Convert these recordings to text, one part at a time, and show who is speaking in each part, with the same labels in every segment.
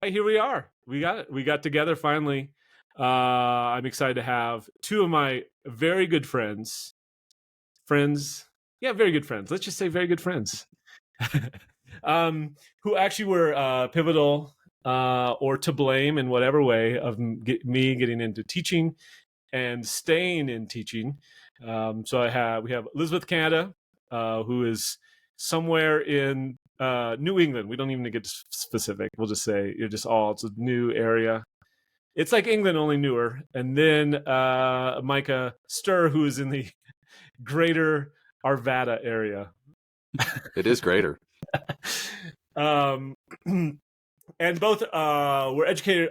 Speaker 1: Here we are. We got it. We got together finally. I'm excited to have two of my very good friends. Yeah, very good friends. Let's just say very good friends. Who actually were pivotal or to blame in whatever way of me getting into teaching and staying in teaching. So we have Elizabeth Canada, who is somewhere in New England. We don't even get specific. We'll just say it's a new area. It's like England, only newer. And then Micah Sturr, who is in the greater Arvada area.
Speaker 2: It is greater.
Speaker 1: um, and both were educators.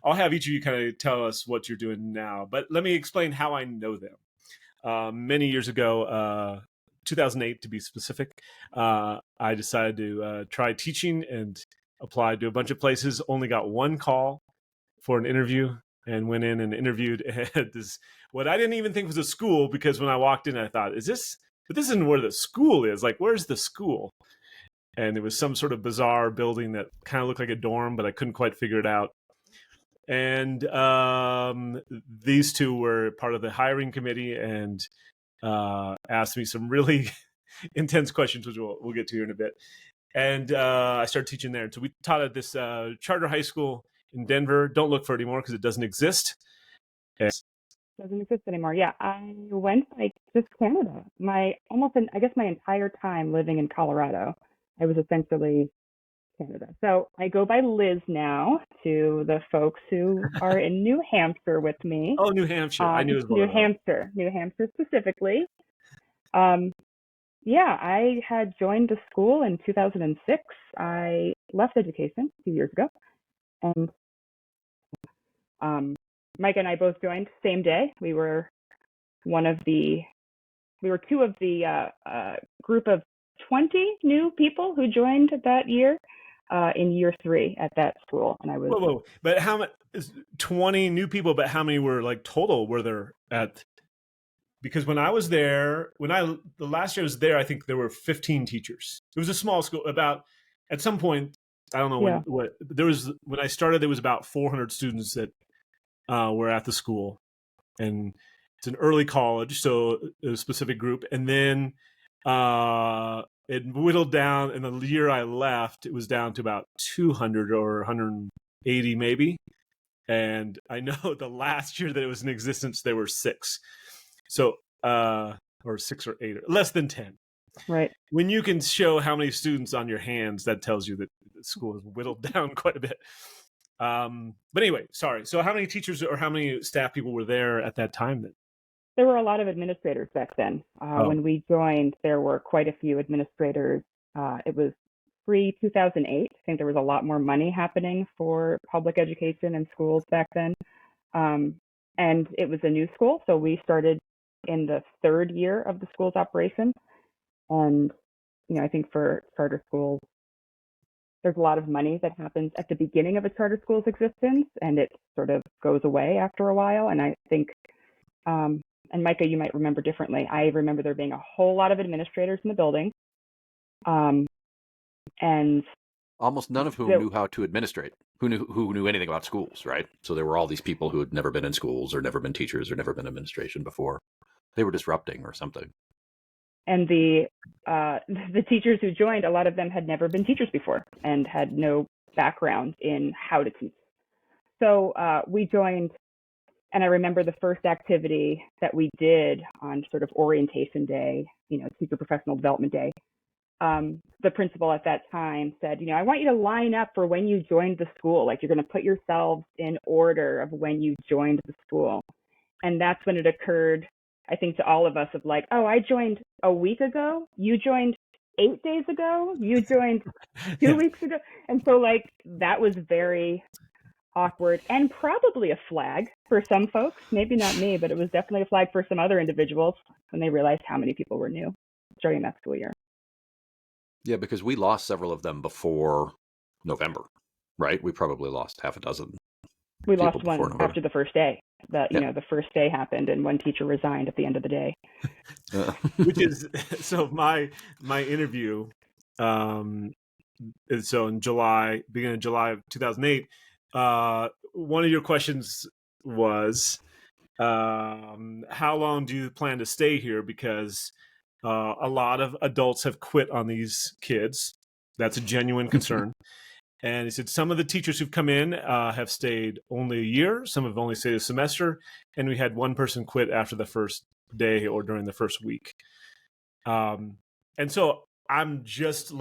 Speaker 1: I'll have each of you kind of tell us what you're doing now, but let me explain how I know them. Many years ago, 2008 to be specific, I decided to try teaching and applied to a bunch of places. Only got one call for an interview and went in and interviewed at this, what I didn't even think was a school, because when I walked in, I thought, but this isn't where the school is. Like, where's the school? And it was some sort of bizarre building that kind of looked like a dorm, but I couldn't quite figure it out. And these two were part of the hiring committee and asked me some really intense questions, which we'll get to here in a bit. And I started teaching there. So we taught at this charter high school in Denver. Don't look for it anymore because it doesn't exist.
Speaker 3: Doesn't exist anymore. Yeah, I went just Canada. I guess my entire time living in Colorado, I was essentially Canada. So I go by Liz now to the folks who are in New Hampshire with me.
Speaker 1: Oh, New Hampshire. I knew it was
Speaker 3: New Hampshire specifically. Yeah, I had joined the school in 2006. I left education a few years ago, and Mike and I both joined same day. We were two of the group of 20 new people who joined that year in year 3 at that school. And I was
Speaker 1: whoa. But how many? 20 new people, but how many were total were there at? Because when I was there, the last year I was there, I think there were 15 teachers. It was a small school. At some point, I don't know when I started, there was about 400 students that were at the school, and it's an early college, so a specific group. And then it whittled down. In the year I left, it was down to about 200 or 180 maybe. And I know the last year that it was in existence, there were 6. So, or 6 or 8, or less than 10.
Speaker 3: Right.
Speaker 1: When you can show how many students on your hands, that tells you that the school has whittled down quite a bit. But anyway, sorry. So how many teachers or how many staff people were there at that time then?
Speaker 3: There were a lot of administrators back then. When we joined, there were quite a few administrators. It was pre-2008. I think there was a lot more money happening for public education and schools back then. And it was a new school, so we started in the 3rd year of the school's operation. And, I think for charter schools, there's a lot of money that happens at the beginning of a charter school's existence, and it sort of goes away after a while. And I think, and Micah, you might remember differently. I remember there being a whole lot of administrators in the building. And
Speaker 2: almost none of whom knew how to administrate, who knew anything about schools, right? So there were all these people who had never been in schools or never been teachers or never been administration before. They were disrupting or something.
Speaker 3: And the teachers who joined, a lot of them had never been teachers before and had no background in how to teach. So we joined, and I remember the first activity that we did on sort of orientation day, teacher professional development day. The principal at that time said, I want you to line up for when you joined the school. Like, you're going to put yourselves in order of when you joined the school. And that's when it occurred, I think, to all of us of like, oh, I joined a week ago. You joined 8 days ago. You joined 2 weeks ago. And so that was very awkward and probably a flag for some folks. Maybe not me, but it was definitely a flag for some other individuals when they realized how many people were new during that school year.
Speaker 2: Yeah, because we lost several of them before November, right? We probably lost half a dozen.
Speaker 3: We lost one after the first day. The first day happened, and one teacher resigned at the end of the day.
Speaker 1: Which is so my interview. And so in beginning of July of 2008, one of your questions was, how long do you plan to stay here? Because a lot of adults have quit on these kids. That's a genuine concern. And he said some of the teachers who've come in have stayed only a year. Some have only stayed a semester. And we had one person quit after the first day or during the first week. And so I'm just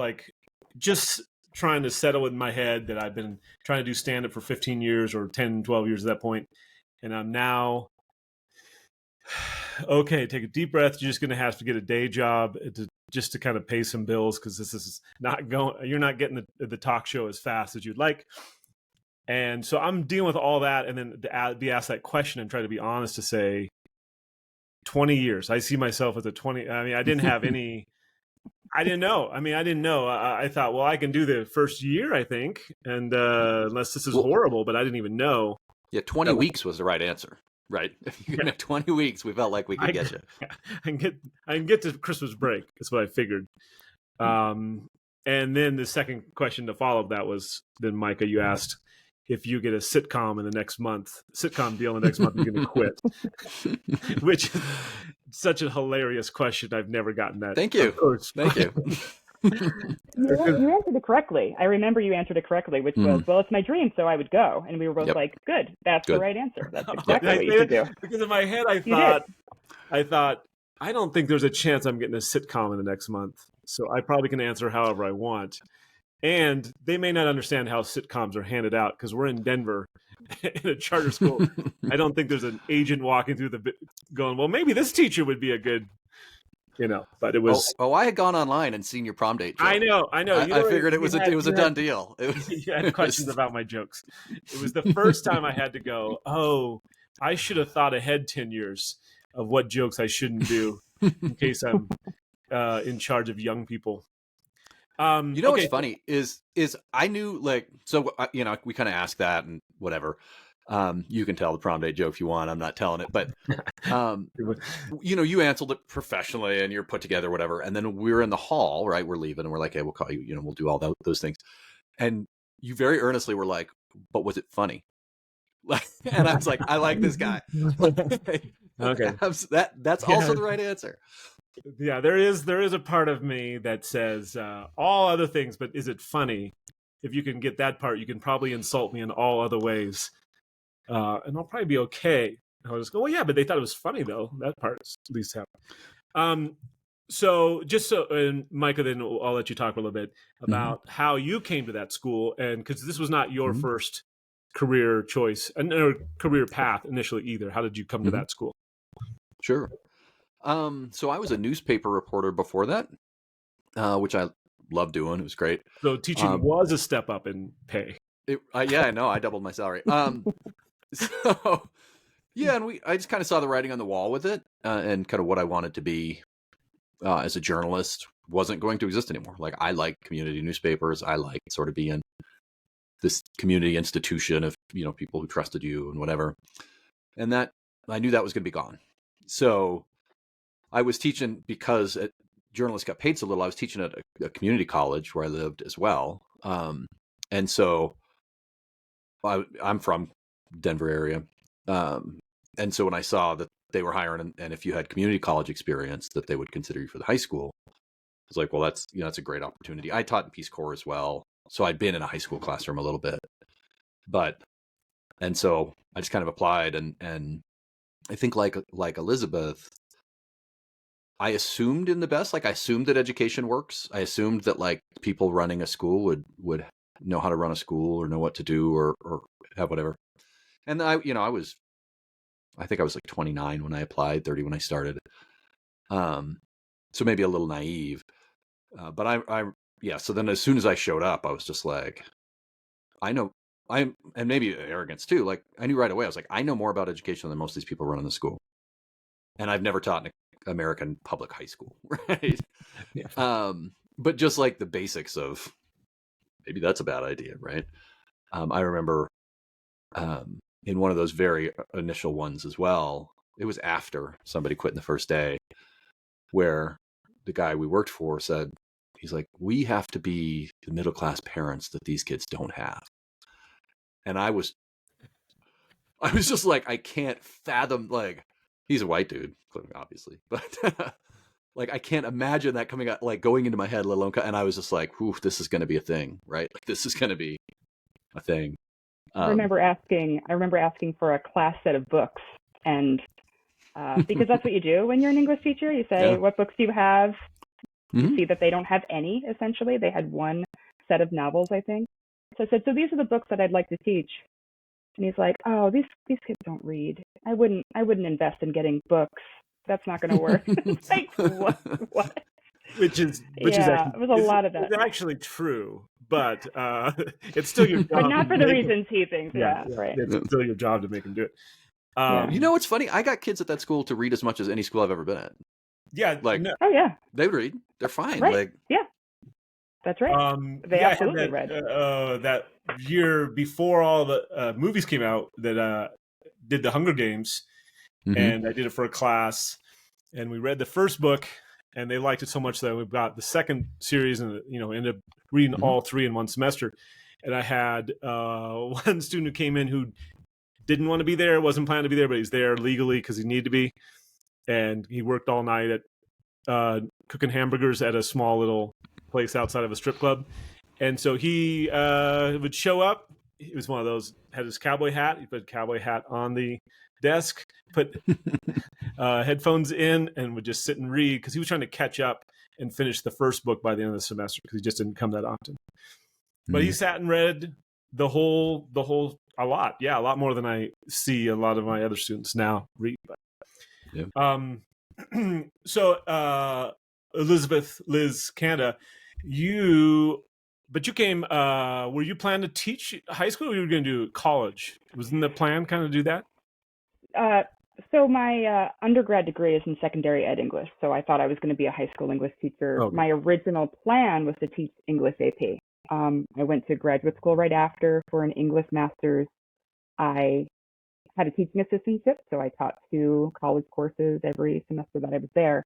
Speaker 1: trying to settle in my head that I've been trying to do stand-up for 15 years or 10, 12 years at that point. And I'm now, okay, take a deep breath. You're just going to have to get a day job just to kind of pay some bills, because this is not going, you're not getting the talk show as fast as you'd like. And so I'm dealing with all that. And then to be asked that question and try to be honest to say 20 years. I see myself as a 20. I mean, I didn't have any, I didn't know. I thought, well, I can do the first year, I think. And unless this is horrible, but I didn't even know.
Speaker 2: Yeah, 20 weeks was the right answer, right? If you can have 20 weeks, we felt like we could get you.
Speaker 1: I can get to Christmas break. That's what I figured. And then the second question to follow that was, then Micah, you asked if you get a sitcom deal in the next month, you're going to quit, which is such a hilarious question. I've never gotten that.
Speaker 2: Thank you. Thank you.
Speaker 3: You answered it correctly. I remember you answered it correctly, which was, well, it's my dream, so I would go. And we were both like, good, that's the right answer. That's exactly what you should do.
Speaker 1: Because in my head, I thought, I don't think there's a chance I'm getting a sitcom in the next month. So I probably can answer however I want. And they may not understand how sitcoms are handed out because we're in Denver in a charter school. I don't think there's an agent walking through going, well, maybe this teacher would be a good, but it was.
Speaker 2: Oh, I had gone online and seen your prom date joke.
Speaker 1: I know.
Speaker 2: I figured it was a done deal.
Speaker 1: You had questions about my jokes. It was the first time I had to go, oh, I should have thought ahead 10 years of what jokes I shouldn't do in case I'm in charge of young people.
Speaker 2: What's funny is I knew we kind of asked that and whatever. You can tell the prom date joke if you want. I'm not telling it, but you answered it professionally and you're put together, whatever. And then we're in the hall, right? We're leaving and we're like, hey, we'll call you. We'll do all those things. And you very earnestly were like, but was it funny? And I was like, I like this guy.
Speaker 1: Okay,
Speaker 2: that's also the right answer.
Speaker 1: Yeah, there is a part of me that says all other things, but is it funny? If you can get that part, you can probably insult me in all other ways, and I'll probably be okay. I'll just go, well, yeah, but they thought it was funny though. That part's at least happened. And Micah, then I'll let you talk a little bit about how you came to that school, and because this was not your first career choice or career path initially either. How did you come to that school?
Speaker 2: Sure. So I was a newspaper reporter before that, which I loved doing. It was great.
Speaker 1: So teaching was a step up in pay.
Speaker 2: Yeah, I know. I doubled my salary. So yeah, and I just kind of saw the writing on the wall with it, and kind of what I wanted to be as a journalist wasn't going to exist anymore. Like, I like community newspapers. I like sort of being this community institution of people who trusted you and whatever. And that I knew that was going to be gone. So I was teaching because journalists got paid so little. I was teaching at a community college where I lived as well. And so I'm from Denver area. And so when I saw that they were hiring and if you had community college experience that they would consider you for the high school, I was like, well, that's a great opportunity. I taught in Peace Corps as well. So I'd been in a high school classroom a little bit, and so I just kind of applied and I think like Elizabeth, I assumed in the best, I assumed that education works. I assumed that people running a school would know how to run a school or know what to do or have whatever. And I think I was 29 when I applied, 30 when I started. So maybe a little naive, but so then as soon as I showed up, I was just like, and maybe arrogance too. I knew right away, I was like, I know more about education than most of these people running the school. And I've never taught in an American public high school, right? Yeah. But just the basics of maybe that's a bad idea, right? I remember in one of those very initial ones as well, it was after somebody quit in the first day, where the guy we worked for said, he's like, we have to be the middle class parents that these kids don't have. And I was just like, I can't fathom, like, he's a white dude, obviously, but like, I can't imagine that coming out, like, going into my head, let alone, and I was just like, whew, this is going to be a thing, right? Like, this is going to be a thing.
Speaker 3: I remember asking for a class set of books, and because that's what you do when you're an English teacher. You say, what books do you have? You see that they don't have any, essentially. They had one set of novels, I think. So I said, so these are the books that I'd like to teach. And he's like, oh, these kids don't read. I wouldn't invest in getting books. That's not going to work. It's like, what?
Speaker 1: Which is
Speaker 3: it was a lot of that.
Speaker 1: It's actually true, but it's still your job.
Speaker 3: But not for the reasons he thinks. Yeah, right.
Speaker 1: It's still your job to make him do it.
Speaker 2: You know what's funny? I got kids at that school to read as much as any school I've ever been at.
Speaker 1: Yeah,
Speaker 2: like
Speaker 3: oh yeah,
Speaker 2: they read. They're fine.
Speaker 3: Right.
Speaker 2: Like
Speaker 3: that's right. They absolutely read.
Speaker 1: That year before all the movies came out, that did the Hunger Games, and I did it for a class, and we read the first book. And they liked it so much that we got the second series, and ended up reading all three in one semester. And I had one student who came in who didn't want to be there, wasn't planning to be there, but he's there legally because he needed to be. And he worked all night at cooking hamburgers at a small little place outside of a strip club. And so he would show up. He was one of those, had his cowboy hat. He put a cowboy hat on the desk, put headphones in, and would just sit and read because he was trying to catch up and finish the first book by the end of the semester because he just didn't come that often. But he sat and read a lot more than I see a lot of my other students now read. So Liz Canada, you came, were you planning to teach high school, or you were going to do college? Wasn't the plan kind of do that?
Speaker 3: So my undergrad degree is in secondary ed English, so I thought I was going to be a high school English teacher.
Speaker 1: Okay.
Speaker 3: My original plan was to teach English AP. I went to graduate school right after for an English master's. I had a teaching assistantship, so I taught 2 college courses every semester that I was there.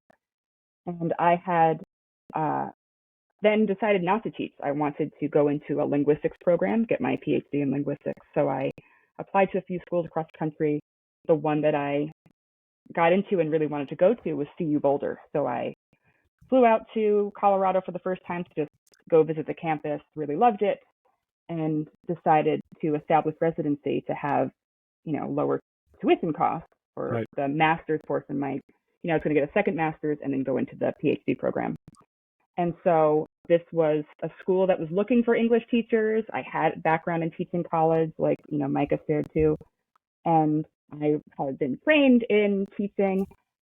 Speaker 3: And I had then decided not to teach. I wanted to go into a linguistics program, get my PhD in linguistics. So I applied to a few schools across the country. The one that I got into and really wanted to go to was CU Boulder. So I flew out to Colorado for the first time to just go visit the campus, really loved it, and decided to establish residency to have, lower tuition costs for the master's portion. I was going to get a second master's and then go into the PhD program. And so this was a school that was looking for English teachers. I had background in teaching college, like, Micah Sturr too. And I had been trained in teaching,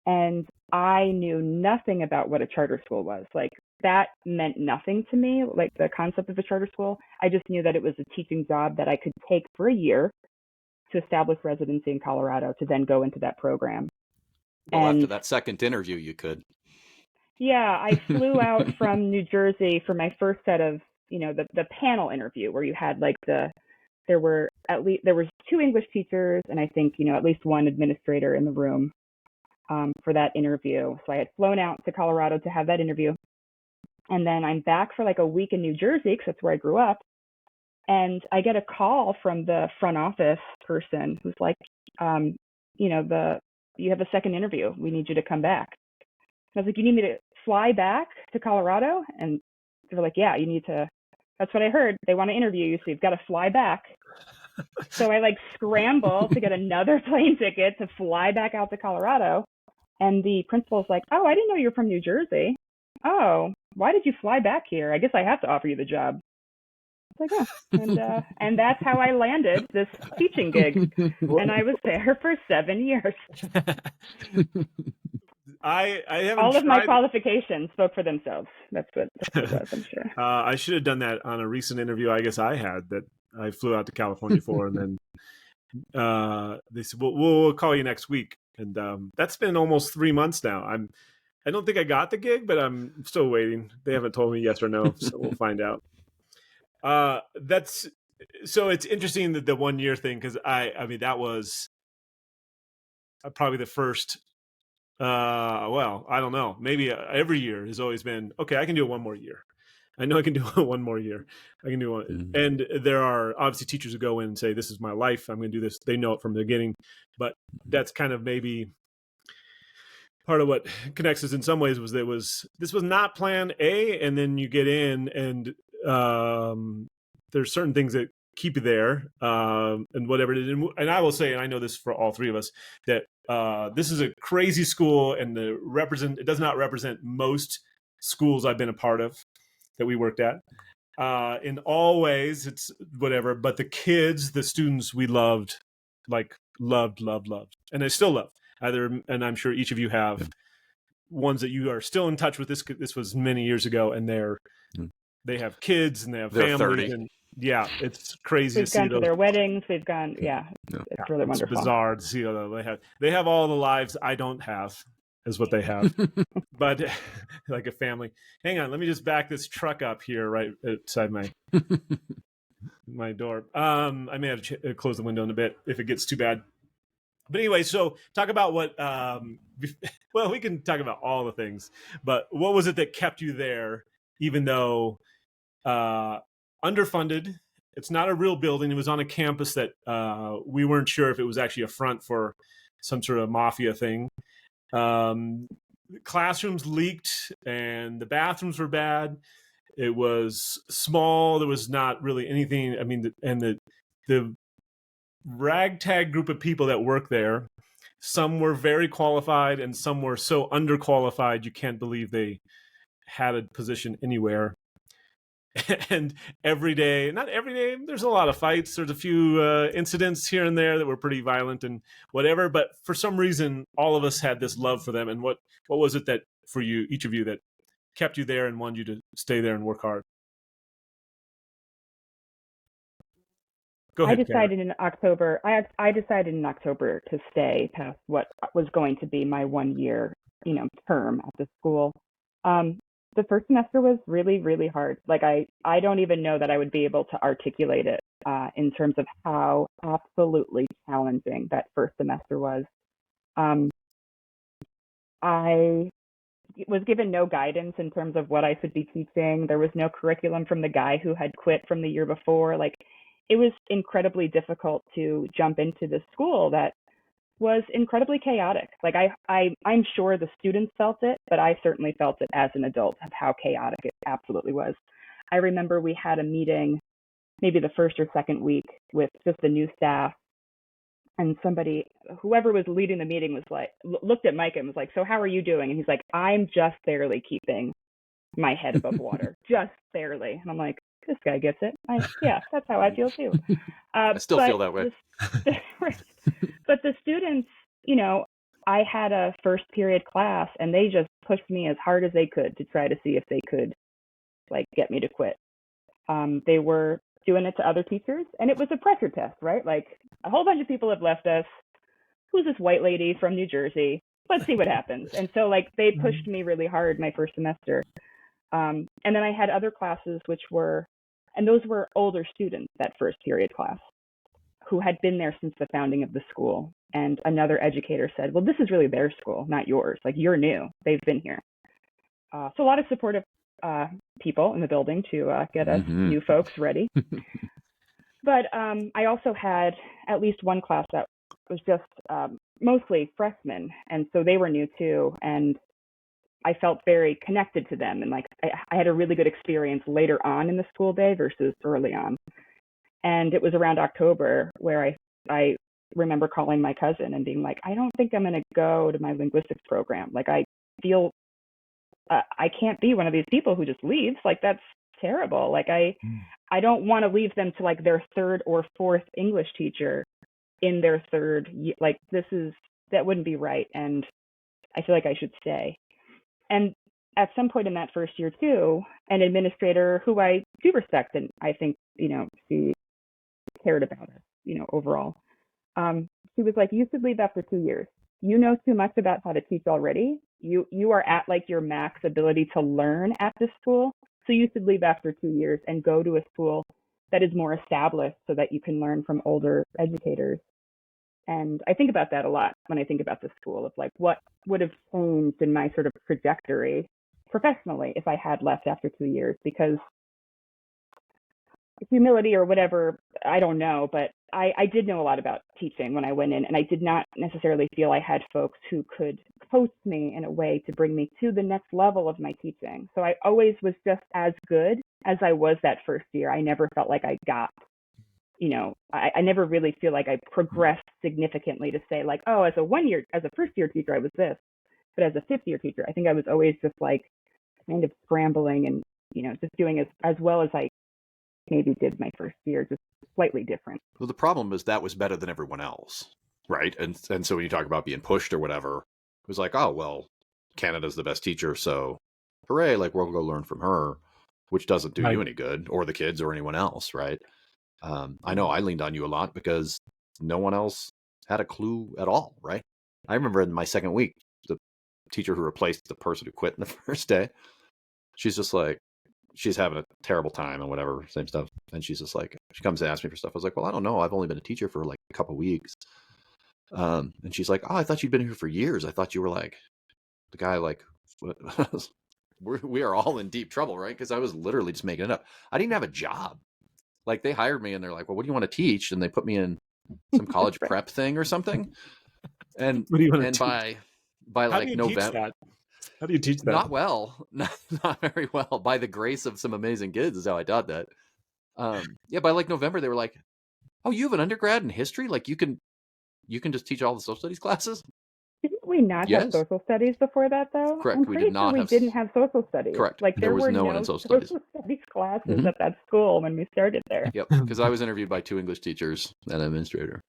Speaker 3: and I knew nothing about what a charter school was. Like, that meant nothing to me, like the concept of a charter school. I just knew that it was a teaching job that I could take for a year to establish residency in Colorado to then go into that program.
Speaker 2: Well, after that second interview, you could.
Speaker 3: Yeah, I flew out from New Jersey for my first set of, the panel interview where you had there was 2 English teachers and I think, at least 1 administrator in the room for that interview. So I had flown out to Colorado to have that interview. And then I'm back for like a week in New Jersey because that's where I grew up. And I get a call from the front office person who's like, you have a second interview. We need you to come back. And I was like, you need me to fly back to Colorado? And they were like, yeah, you need to. That's what I heard. They want to interview you, so you've got to fly back. So I scramble to get another plane ticket to fly back out to Colorado. And the principal's like, oh, I didn't know you were from New Jersey. Oh, why did you fly back here? I guess I have to offer you the job. It's like, oh. And that's how I landed this teaching gig. And I was there for 7 years.
Speaker 1: I haven't.
Speaker 3: All of my qualifications spoke for themselves. That's what it was, I'm sure.
Speaker 1: I should have done that on a recent interview I guess I had that I flew out to California for, and then they said, well, we'll call you next week. And that's been almost 3 months now. I don't think I got the gig, but I'm still waiting. They haven't told me yes or no, so we'll find out. So it's interesting that the 1 year thing, because I mean that was probably the first. Well, I don't know. Maybe every year has always been okay. I can do it 1 more year. I know I can do one more year. I can do one.
Speaker 2: Mhm.
Speaker 1: And there are obviously teachers who go in and say, this is my life. I'm going to do this. They know it from the beginning. But that's kind of maybe part of what connects us in some ways was this was not plan A. And then you get in and there's certain things that keep you there and whatever it is. And I will say, and I know this for all three of us, that this is a crazy school and it does not represent most schools I've been a part of that we worked at. In all ways, it's whatever, but the kids, the students we loved, loved, and I still love. And I'm sure each of you have ones that you are still in touch with. This was many years ago, and they have kids and they have
Speaker 2: They're
Speaker 1: families,
Speaker 2: 30.
Speaker 1: and yeah, it's crazy
Speaker 3: We've
Speaker 1: to see
Speaker 3: gone to
Speaker 1: those.
Speaker 3: their weddings. We've gone, it's really
Speaker 1: It's
Speaker 3: wonderful.
Speaker 1: bizarre to see they have all the lives I don't have, is what they have. But like a family. Hang on, let me just back this truck up here right outside my door. I may have to close the window in a bit if it gets too bad. But anyway, so talk about what. Well, we can talk about all the things, but what was it that kept you there, even though underfunded? It's not a real building. It was on a campus that we weren't sure if it was actually a front for some sort of mafia thing. Classrooms leaked and the bathrooms were bad. It was small. There was not really anything. I mean, the ragtag group of people that work there, some were very qualified and some were so underqualified you can't believe they had a position anywhere. And not every day, there's a lot of fights. There's a few incidents here and there that were pretty violent and whatever. But for some reason, all of us had this love for them. And what was it that for you, each of you, that kept you there and wanted you to stay there and work hard? Go ahead.
Speaker 3: I decided in October. I decided in October to stay past what was going to be my 1 year, term at the school. The first semester was really, really hard. Like I don't even know that I would be able to articulate it in terms of how absolutely challenging that first semester was. I was given no guidance in terms of what I should be teaching. There was no curriculum from the guy who had quit from the year before. Like, it was incredibly difficult to jump into this school that was incredibly chaotic. Like I'm sure the students felt it, but I certainly felt it as an adult of how chaotic it absolutely was. I remember we had a meeting maybe the first or second week with just the new staff, and whoever was leading the meeting was like, looked at Micah and was like, so how are you doing? And he's like, I'm just barely keeping my head above water, just barely. And I'm like, this guy gets it. Yeah, that's how I feel too.
Speaker 2: I still feel that way.
Speaker 3: But the students, I had a first period class and they just pushed me as hard as they could to try to see if they could get me to quit. They were doing it to other teachers, and it was a pressure test, right? Like, a whole bunch of people have left us. Who's this white lady from New Jersey? Let's see what happens. And so they pushed me really hard my first semester. And then I had other classes and those were older students, that first period class, who had been there since the founding of the school. And another educator said, well, this is really their school, not yours. Like, you're new. They've been here. So a lot of supportive people in the building to get us new folks ready. But I also had at least one class that was just mostly freshmen. And so they were new too. And I felt very connected to them. And I had a really good experience later on in the school day versus early on. And it was around October where I remember calling my cousin and being like, I don't think I'm going to go to my linguistics program. Like, I feel I can't be one of these people who just leaves. Like, that's terrible. Like, I don't want to leave them to their third or fourth English teacher in their third year. Like, that wouldn't be right. And I feel like I should stay. And at some point in that first year too, an administrator who I do respect, and I think, she cared about us, overall. She was like, you should leave after 2 years. You know too much about how to teach already. You are at your max ability to learn at this school. So you should leave after 2 years and go to a school that is more established so that you can learn from older educators. And I think about that a lot when I think about the school, of what would have changed in my sort of trajectory professionally if I had left after 2 years, because humility or whatever, I don't know, but I did know a lot about teaching when I went in, and I did not necessarily feel I had folks who could coach me in a way to bring me to the next level of my teaching. So I always was just as good as I was that first year. I never felt like I got, I never really feel like I progressed significantly to say like, oh, as a first year teacher, I was this, but as a fifth year teacher, I think I was always just like kind of scrambling and, just doing as well as I maybe did my first year, just slightly different.
Speaker 2: Well, the problem is that was better than everyone else, right? And so when you talk about being pushed or whatever, it was like, oh, well, Canada's the best teacher, so hooray, like we'll go learn from her, which doesn't do you any good, or the kids or anyone else, right? I know I leaned on you a lot because no one else had a clue at all, right? I remember in my second week, the teacher who replaced the person who quit in the first day, she's just like, she's having a terrible time and whatever, same stuff. And she's just like, she comes to ask me for stuff. I was like, well, I don't know. I've only been a teacher for like a couple of weeks. And she's like, oh, I thought you'd been here for years. I thought you were like the guy, like, we are all in deep trouble, right? Because I was literally just making it up. I didn't have a job. Like they hired me and they're like, well, what do you want to teach? And they put me in some college prep thing or something. And
Speaker 1: what do you want to
Speaker 2: and
Speaker 1: teach?
Speaker 2: by
Speaker 1: How
Speaker 2: like
Speaker 1: do you
Speaker 2: November,
Speaker 1: teach that? How do you teach that?
Speaker 2: Not well, not very well. By the grace of some amazing kids is how I taught that. Yeah, by like November, they were like, "Oh, you have an undergrad in history? Like you can just teach all the social studies classes?"
Speaker 3: Didn't we not have social studies before that, though?
Speaker 2: Correct.
Speaker 3: I'm pretty sure we didn't have social studies.
Speaker 2: Correct.
Speaker 3: Like
Speaker 2: there was no one in social studies
Speaker 3: classes at that school when we started there.
Speaker 2: Yep, because I was interviewed by 2 English teachers and an administrator.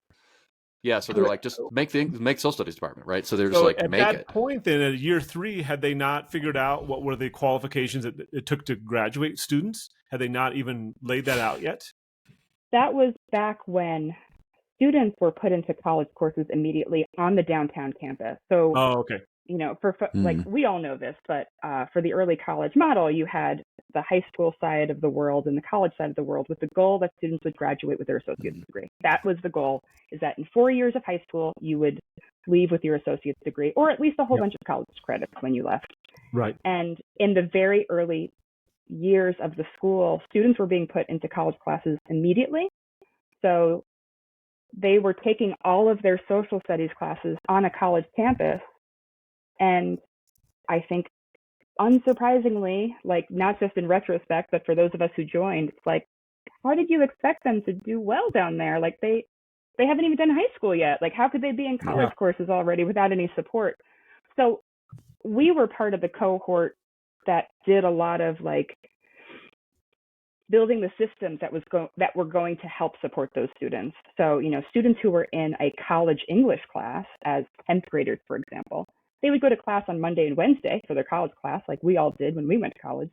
Speaker 2: Yeah, so they're like, just make social studies department, right? So they're just like, make it.
Speaker 1: At that point, then, at year 3, had they not figured out what were the qualifications that it took to graduate students? Had they not even laid that out yet?
Speaker 3: That was back when students were put into college courses immediately on the downtown campus. So,
Speaker 1: okay.
Speaker 3: Like we all know this, but for the early college model, you had the high school side of the world and the college side of the world with the goal that students would graduate with their associate's degree. That was the goal, is that in 4 years of high school, you would leave with your associate's degree, or at least a whole bunch of college credits when you left.
Speaker 1: Right.
Speaker 3: And in the very early years of the school, students were being put into college classes immediately. So they were taking all of their social studies classes on a college campus. And I think, unsurprisingly, like not just in retrospect, but for those of us who joined, it's like, how did you expect them to do well down there? Like they haven't even done high school yet. Like how could they be in college courses already without any support? So we were part of the cohort that did a lot of like building the systems that were going to help support those students. So, students who were in a college English class as 10th graders, for example, they would go to class on Monday and Wednesday for their college class, like we all did when we went to college.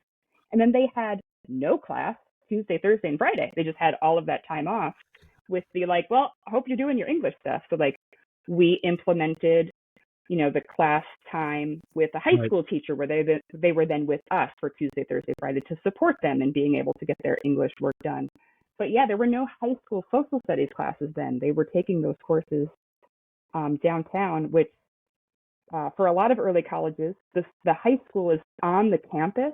Speaker 3: And then they had no class Tuesday, Thursday, and Friday. They just had all of that time off with the like, well, I hope you're doing your English stuff. So like we implemented, the class time with a high school teacher where they were then with us for Tuesday, Thursday, Friday to support them in being able to get their English work done. But yeah, there were no high school social studies classes then. They were taking those courses downtown, which for a lot of early colleges, the high school is on the campus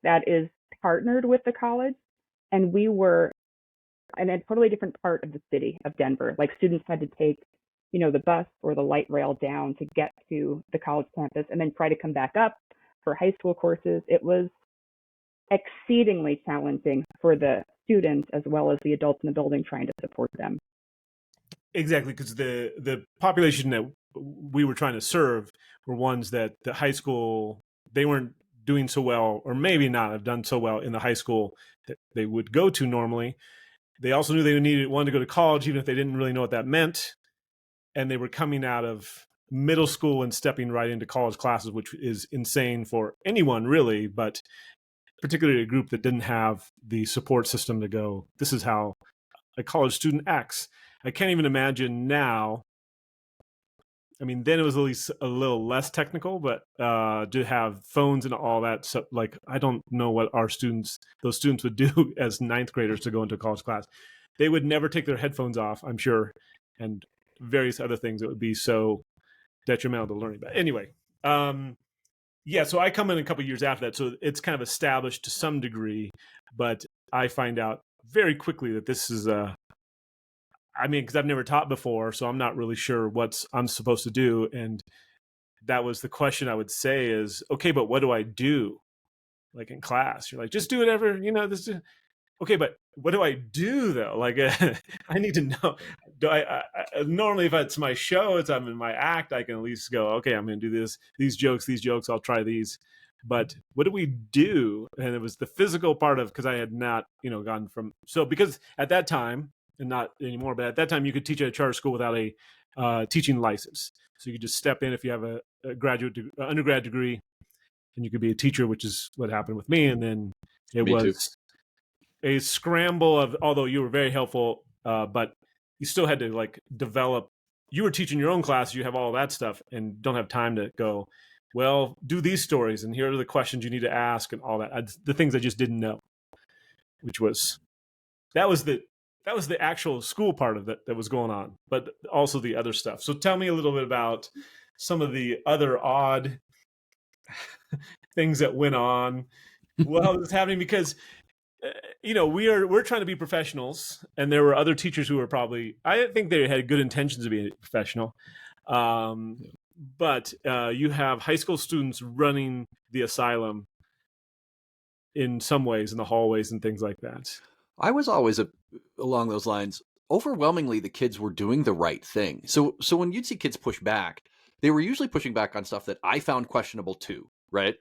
Speaker 3: that is partnered with the college. And we were in a totally different part of the city of Denver. Like students had to take, the bus or the light rail down to get to the college campus and then try to come back up for high school courses. It was exceedingly challenging for the students as well as the adults in the building trying to support them.
Speaker 1: Exactly, because the population that we were trying to serve were ones that the high school, they weren't doing so well, or maybe not have done so well in the high school that they would go to normally. They also knew they wanted to go to college, even if they didn't really know what that meant. And they were coming out of middle school and stepping right into college classes, which is insane for anyone really, but particularly a group that didn't have the support system to go, this is how a college student acts. I can't even imagine now. I mean, then it was at least a little less technical, but to have phones and all that, so like, I don't know what those students would do as 9th graders to go into a college class. They would never take their headphones off, I'm sure, and various other things that would be so detrimental to learning. But anyway, Yeah, so I come in a couple years after that, so it's kind of established to some degree, but I find out very quickly that this is because I've never taught before, so I'm not really sure what I'm supposed to do. And that was the question I would say is, okay, but what do I do? Like in class, you're like, just do whatever, okay, but what do I do though? Like, I need to know. Do normally if it's my show, I'm in my act, I can at least go, okay, I'm going to do these jokes, I'll try these. But what do we do? And it was the physical part of, because I had not, gone from, so because at that time, and not anymore, but at that time you could teach at a charter school without a teaching license. So you could just step in if you have a undergrad degree, and you could be a teacher, which is what happened with me. And then it
Speaker 2: Me too.
Speaker 1: was a scramble of, although you were very helpful, but you still had to like develop. You were teaching your own class, you have all that stuff, and don't have time to go, well, do these stories, and here are the questions you need to ask, and all that. The things I just didn't know, which was that was the actual school part of that was going on, but also the other stuff. So tell me a little bit about some of the other odd things that went on while it was happening, because we're trying to be professionals, and there were other teachers who were probably, I think they had good intentions of being professional, but you have high school students running the asylum in some ways, in the hallways and things like that.
Speaker 2: I was always along those lines. Overwhelmingly, the kids were doing the right thing. So when you'd see kids push back, they were usually pushing back on stuff that I found questionable too, right?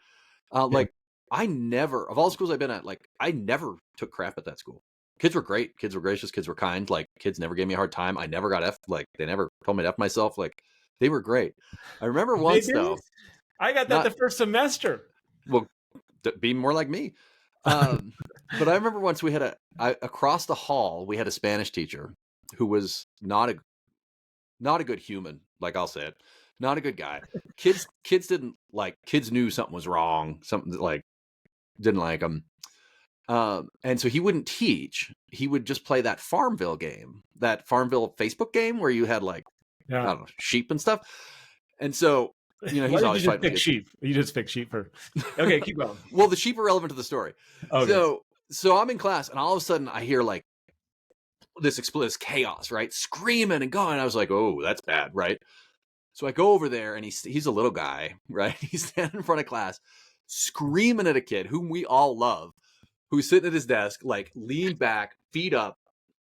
Speaker 2: Like, I never, of all schools I've been at, like, I never took crap at that school. Kids were great. Kids were gracious. Kids were kind. Like, kids never gave me a hard time. I never got F. Like, they never told me to F myself. Like, they were great. I remember once, though.
Speaker 1: I got that the first semester.
Speaker 2: Well, be more like me. But I remember once we had across the hall, we had a Spanish teacher who was not a good human. Like, I'll say it, not a good guy. Kids knew something was wrong. Something like didn't like him. And so he wouldn't teach. He would just play that Farmville game, that Farmville Facebook game where you had like, I don't know, sheep and stuff. And so, he's always fighting with
Speaker 1: sheep. You just pick sheep for. Okay, keep going.
Speaker 2: Well, the sheep are relevant to the story. Okay. So I'm in class, and all of a sudden I hear like this chaos, right? Screaming and going. I was like, oh, that's bad, right? So I go over there, and he's a little guy, right? He's standing in front of class, screaming at a kid whom we all love, who's sitting at his desk, like leaned back, feet up,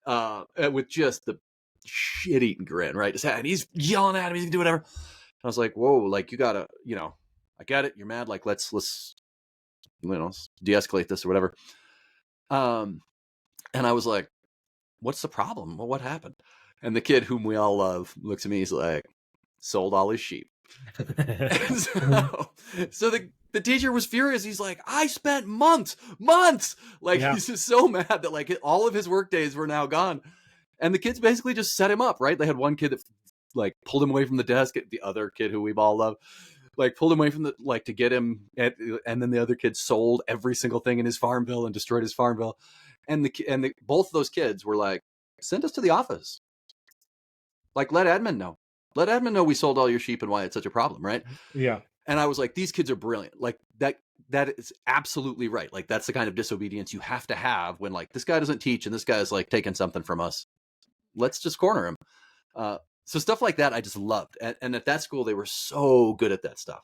Speaker 2: with just the shit-eating grin, right? And he's yelling at him. He's gonna do whatever. I was like, whoa, like, you gotta, I get it. You're mad. Like, let's de-escalate this or whatever. And I was like, what's the problem? Well, what happened? And the kid whom we all love looks at me. He's like, sold all his sheep. so the teacher was furious. He's like, I spent months. Like, he's just so mad that like all of his work days were now gone. And the kids basically just set him up, right? They had one kid that like pulled him away from the desk. The other kid who we all love, like, pulled him away from to get him. And then the other kid sold every single thing in his Farmville and destroyed his Farmville. And both of those kids were like, send us to the office. Like, let Edmund know. Let Edmund know we sold all your sheep and why it's such a problem, right?
Speaker 1: Yeah.
Speaker 2: And I was like, these kids are brilliant. Like, that is absolutely right. Like, that's the kind of disobedience you have to have when like this guy doesn't teach and this guy's like taking something from us. Let's just corner him. So stuff like that I just loved. And at that school, they were so good at that stuff.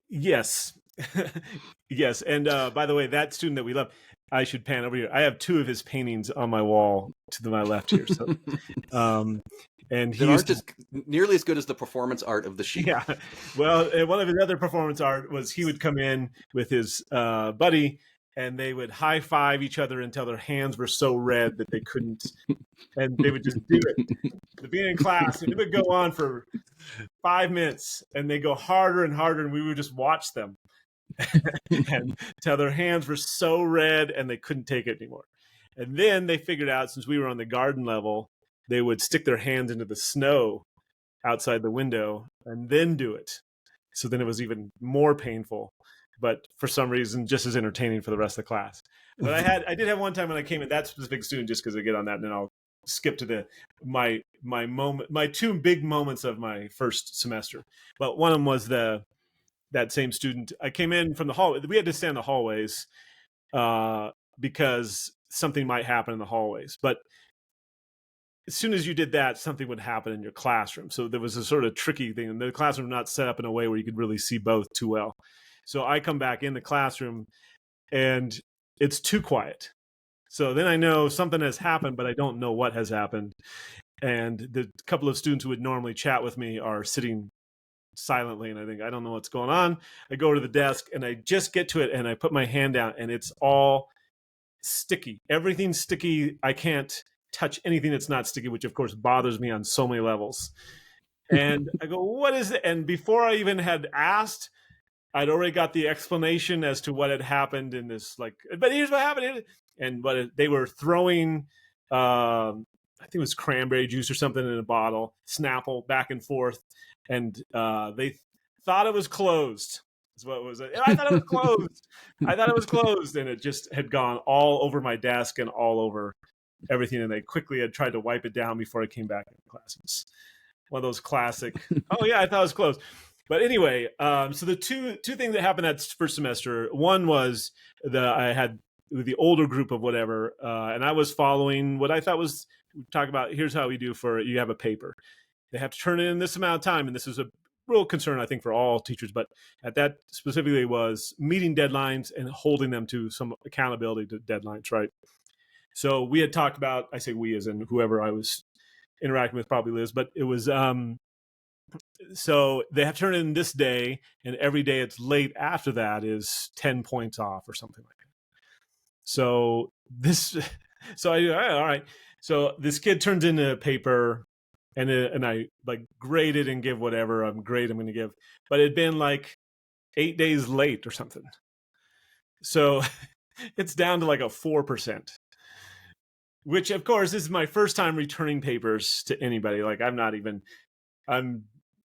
Speaker 1: Yes. Yes. And by the way, that student that we love, I should pan over here. I have 2 of his paintings on my wall to my left here. So, and he
Speaker 2: aren't just nearly as good as the performance art of the sheep.
Speaker 1: Yeah. Well, one of his other performance art was he would come in with his buddy, and they would high five each other until their hands were so red that they couldn't, and they would just do it. To be in class, and it would go on for 5 minutes, and they go harder and harder, and we would just watch them until their hands were so red and they couldn't take it anymore. And then they figured out, since we were on the garden level, they would stick their hands into the snow outside the window and then do it. So then it was even more painful, but for some reason, just as entertaining for the rest of the class. But I did have one time when I came in, that specific student, just because I get on that, and then I'll skip to my moment, my two big moments of my first semester. But one of them was that same student. I came in from the hallway. We had to stay in the hallways because something might happen in the hallways. But as soon as you did that, something would happen in your classroom. So there was a sort of tricky thing. And the classroom was not set up in a way where you could really see both too well. So I come back in the classroom and it's too quiet. So then I know something has happened, but I don't know what has happened. And the couple of students who would normally chat with me are sitting silently. And I think, I don't know what's going on. I go to the desk and I just get to it and I put my hand down and it's all sticky. Everything's sticky. I can't touch anything that's not sticky, which of course bothers me on so many levels. And I go, what is it? And before I even had asked, I'd already got the explanation as to what had happened in this, like, but here's what happened. And they were throwing, I think it was cranberry juice or something in a bottle, Snapple back and forth. And they thought it was closed. Is what was it? I thought it was closed. I thought it was closed. And it just had gone all over my desk and all over everything. And they quickly had tried to wipe it down before I came back in class. It was one of those classic, oh yeah, I thought it was closed. But anyway, so the two things that happened that first semester, one was I had the older group of whatever, and I was following what I thought was, we talk about, here's how we do you have a paper. They have to turn it in this amount of time, and this is a real concern, I think, for all teachers, but at that specifically was meeting deadlines and holding them to some accountability to deadlines, right? So we had talked about, I say we as in whoever I was interacting with, probably Liz, but it was, so they have to turn it in this day, and every day it's late after that is 10 points off or something like that. So all right. So this kid turns in a paper, and I like grade it and give whatever grade I'm going to give, but it'd been like 8 days late or something. So it's down to like a 4%, which of course is my first time returning papers to anybody. Like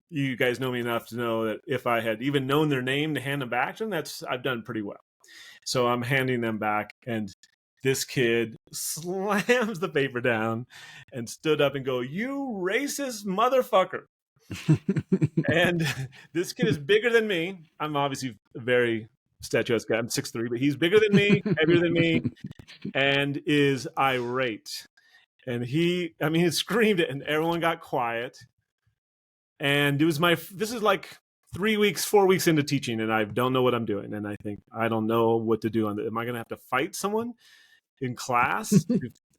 Speaker 1: you guys know me enough to know that if I had even known their name to hand them back to them, I've done pretty well. So I'm handing them back, and this kid slams the paper down and stood up and go, "You racist motherfucker." And this kid is bigger than me. I'm obviously a very statuesque guy. I'm 6'3", but he's bigger than me, heavier than me, and is irate. And he screamed it, and everyone got quiet. And this is like 3 weeks, 4 weeks into teaching, and I don't know what I'm doing. And I think, I don't know what to do on it. Am I going to have to fight someone in class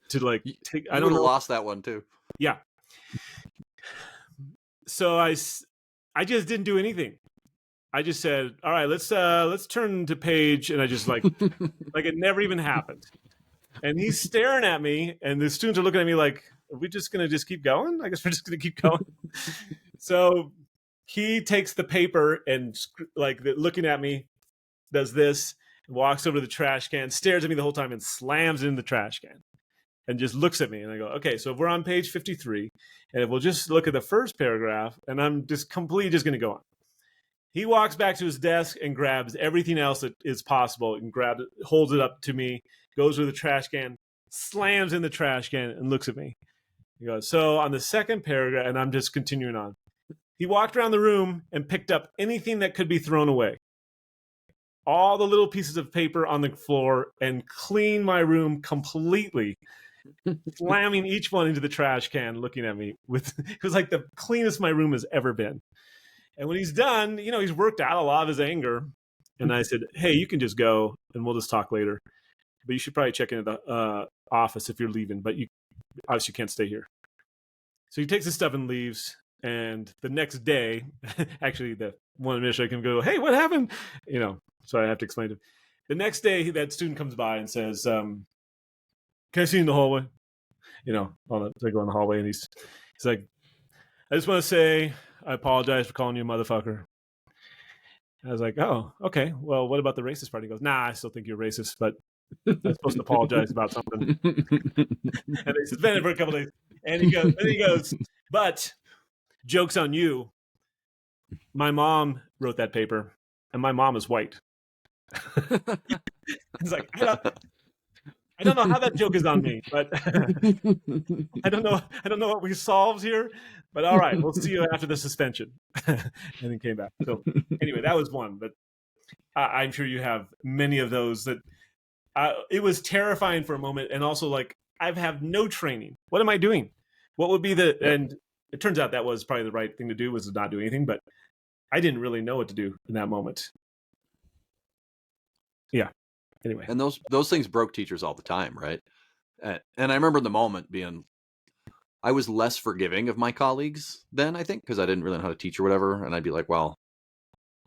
Speaker 1: to like take? I don't know.
Speaker 2: Lost that one too.
Speaker 1: Yeah. So I just didn't do anything. I just said, all right, let's turn to page, and I just like it never even happened. And he's staring at me, and the students are looking at me like, are we just going to just keep going? I guess we're just going to keep going. So he takes the paper and like looking at me, does this, walks over to the trash can, stares at me the whole time, and slams it in the trash can and just looks at me. And I go, okay, so if we're on page 53, and if we'll just look at the first paragraph, and I'm just completely just going to go on. He walks back to his desk and grabs everything else that is possible and holds it up to me, goes to the trash can, slams in the trash can, and looks at me. He goes, so on the second paragraph, and I'm just continuing on. He walked around the room and picked up anything that could be thrown away. All the little pieces of paper on the floor, and cleaned my room completely, slamming each one into the trash can, looking at me it was like the cleanest my room has ever been. And when he's done, he's worked out a lot of his anger. And I said, hey, you can just go and we'll just talk later. But you should probably check into the office if you're leaving, but you obviously can't stay here. So he takes his stuff and leaves. And the next day, actually, the one administrator can go, hey, what happened? So I have to explain to him. The next day, that student comes by and says, can I see you in the hallway? They go in the hallway, and he's like, I just want to say I apologize for calling you a motherfucker. I was like, oh, okay. Well, what about the racist part? He goes, nah, I still think you're racist, but I'm supposed to apologize about something. And they suspended for a couple of days. And he goes, but joke's on you. My mom wrote that paper, and my mom is white. It's like, I don't know how that joke is on me, but I don't know. I don't know what we solved here, but all right, we'll see you after the suspension. And then came back. So anyway, that was one. But I'm sure you have many of those that it was terrifying for a moment, and also like I have no training. What am I doing? What would be the?
Speaker 2: Yep.
Speaker 1: And it turns out that was probably the right thing to do, was to not do anything. But I didn't really know what to do in that moment. Yeah. Anyway,
Speaker 2: And those things broke teachers all the time, right? And I remember the moment being, I was less forgiving of my colleagues then, I think, because I didn't really know how to teach or whatever. And I'd be like, well,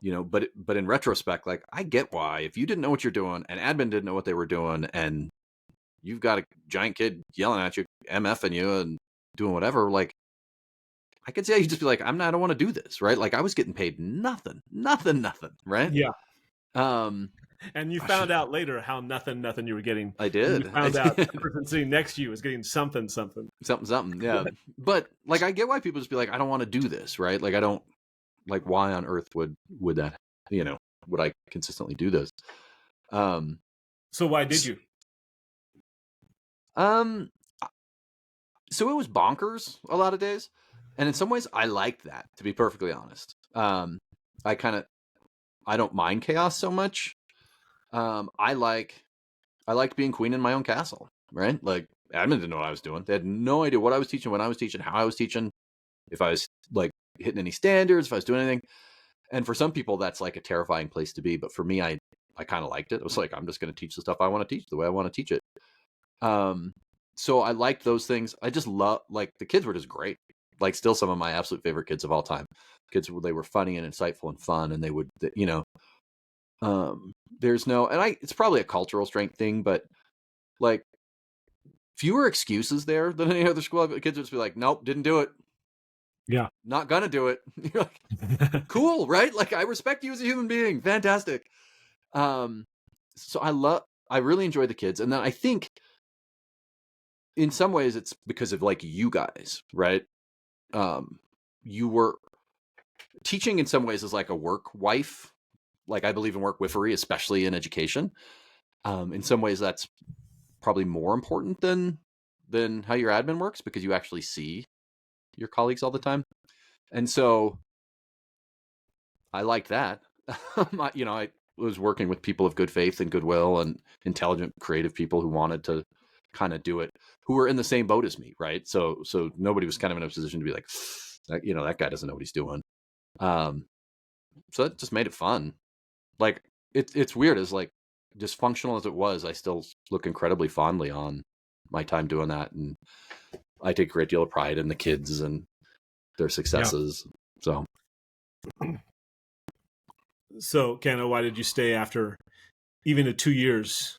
Speaker 2: but in retrospect, like, I get why. If you didn't know what you're doing and admin didn't know what they were doing, and you've got a giant kid yelling at you, MFing you and doing whatever, like, I could see how you just be like, I don't want to do this, right? Like, I was getting paid nothing, right?
Speaker 1: yeah.
Speaker 2: Um,
Speaker 1: And you found out later how nothing you were getting.
Speaker 2: I did.
Speaker 1: You found out the person sitting next to you was getting something.
Speaker 2: Yeah. But like, I get why people just be like, I don't want to do this, right? Like, I don't, like, why on earth would that, would I consistently do this?
Speaker 1: So why did you?
Speaker 2: So it was bonkers a lot of days, and in some ways I liked that, to be perfectly honest. I don't mind chaos so much. I liked being queen in my own castle, right? Like, admin didn't know what I was doing. They had no idea what I was teaching, when I was teaching, how I was teaching, if I was like hitting any standards, if I was doing anything. And for some people, that's like a terrifying place to be. But for me, I kind of liked it. It was like, I'm just going to teach the stuff I want to teach the way I want to teach it. So I liked those things. I just love, like, the kids were just great. Like, still some of my absolute favorite kids of all time. Kids, they were funny and insightful and fun, and they would, there's no, and it's probably a cultural strength thing, but like, fewer excuses there than any other school. The kids would just be like, nope, didn't do it.
Speaker 1: Yeah.
Speaker 2: Not gonna do it. You're like, cool, right? Like, I respect you as a human being. Fantastic. So I really enjoy the kids. And then I think in some ways it's because of, like, you guys, right? You were teaching in some ways is like a work wife. Like, I believe in work wifery, especially in education. In some ways that's probably more important than how your admin works, because you actually see your colleagues all the time. And so I like that. I was working with people of good faith and goodwill and intelligent, creative people who wanted to kind of do it, who were in the same boat as me, right? So nobody was kind of in a position to be like, that guy doesn't know what he's doing. So that just made it fun. Like, it's weird, as like dysfunctional as it was, I still look incredibly fondly on my time doing that, and I take a great deal of pride in the kids and their successes. Yeah.
Speaker 1: So, Kenna, why did you stay after even the 2 years?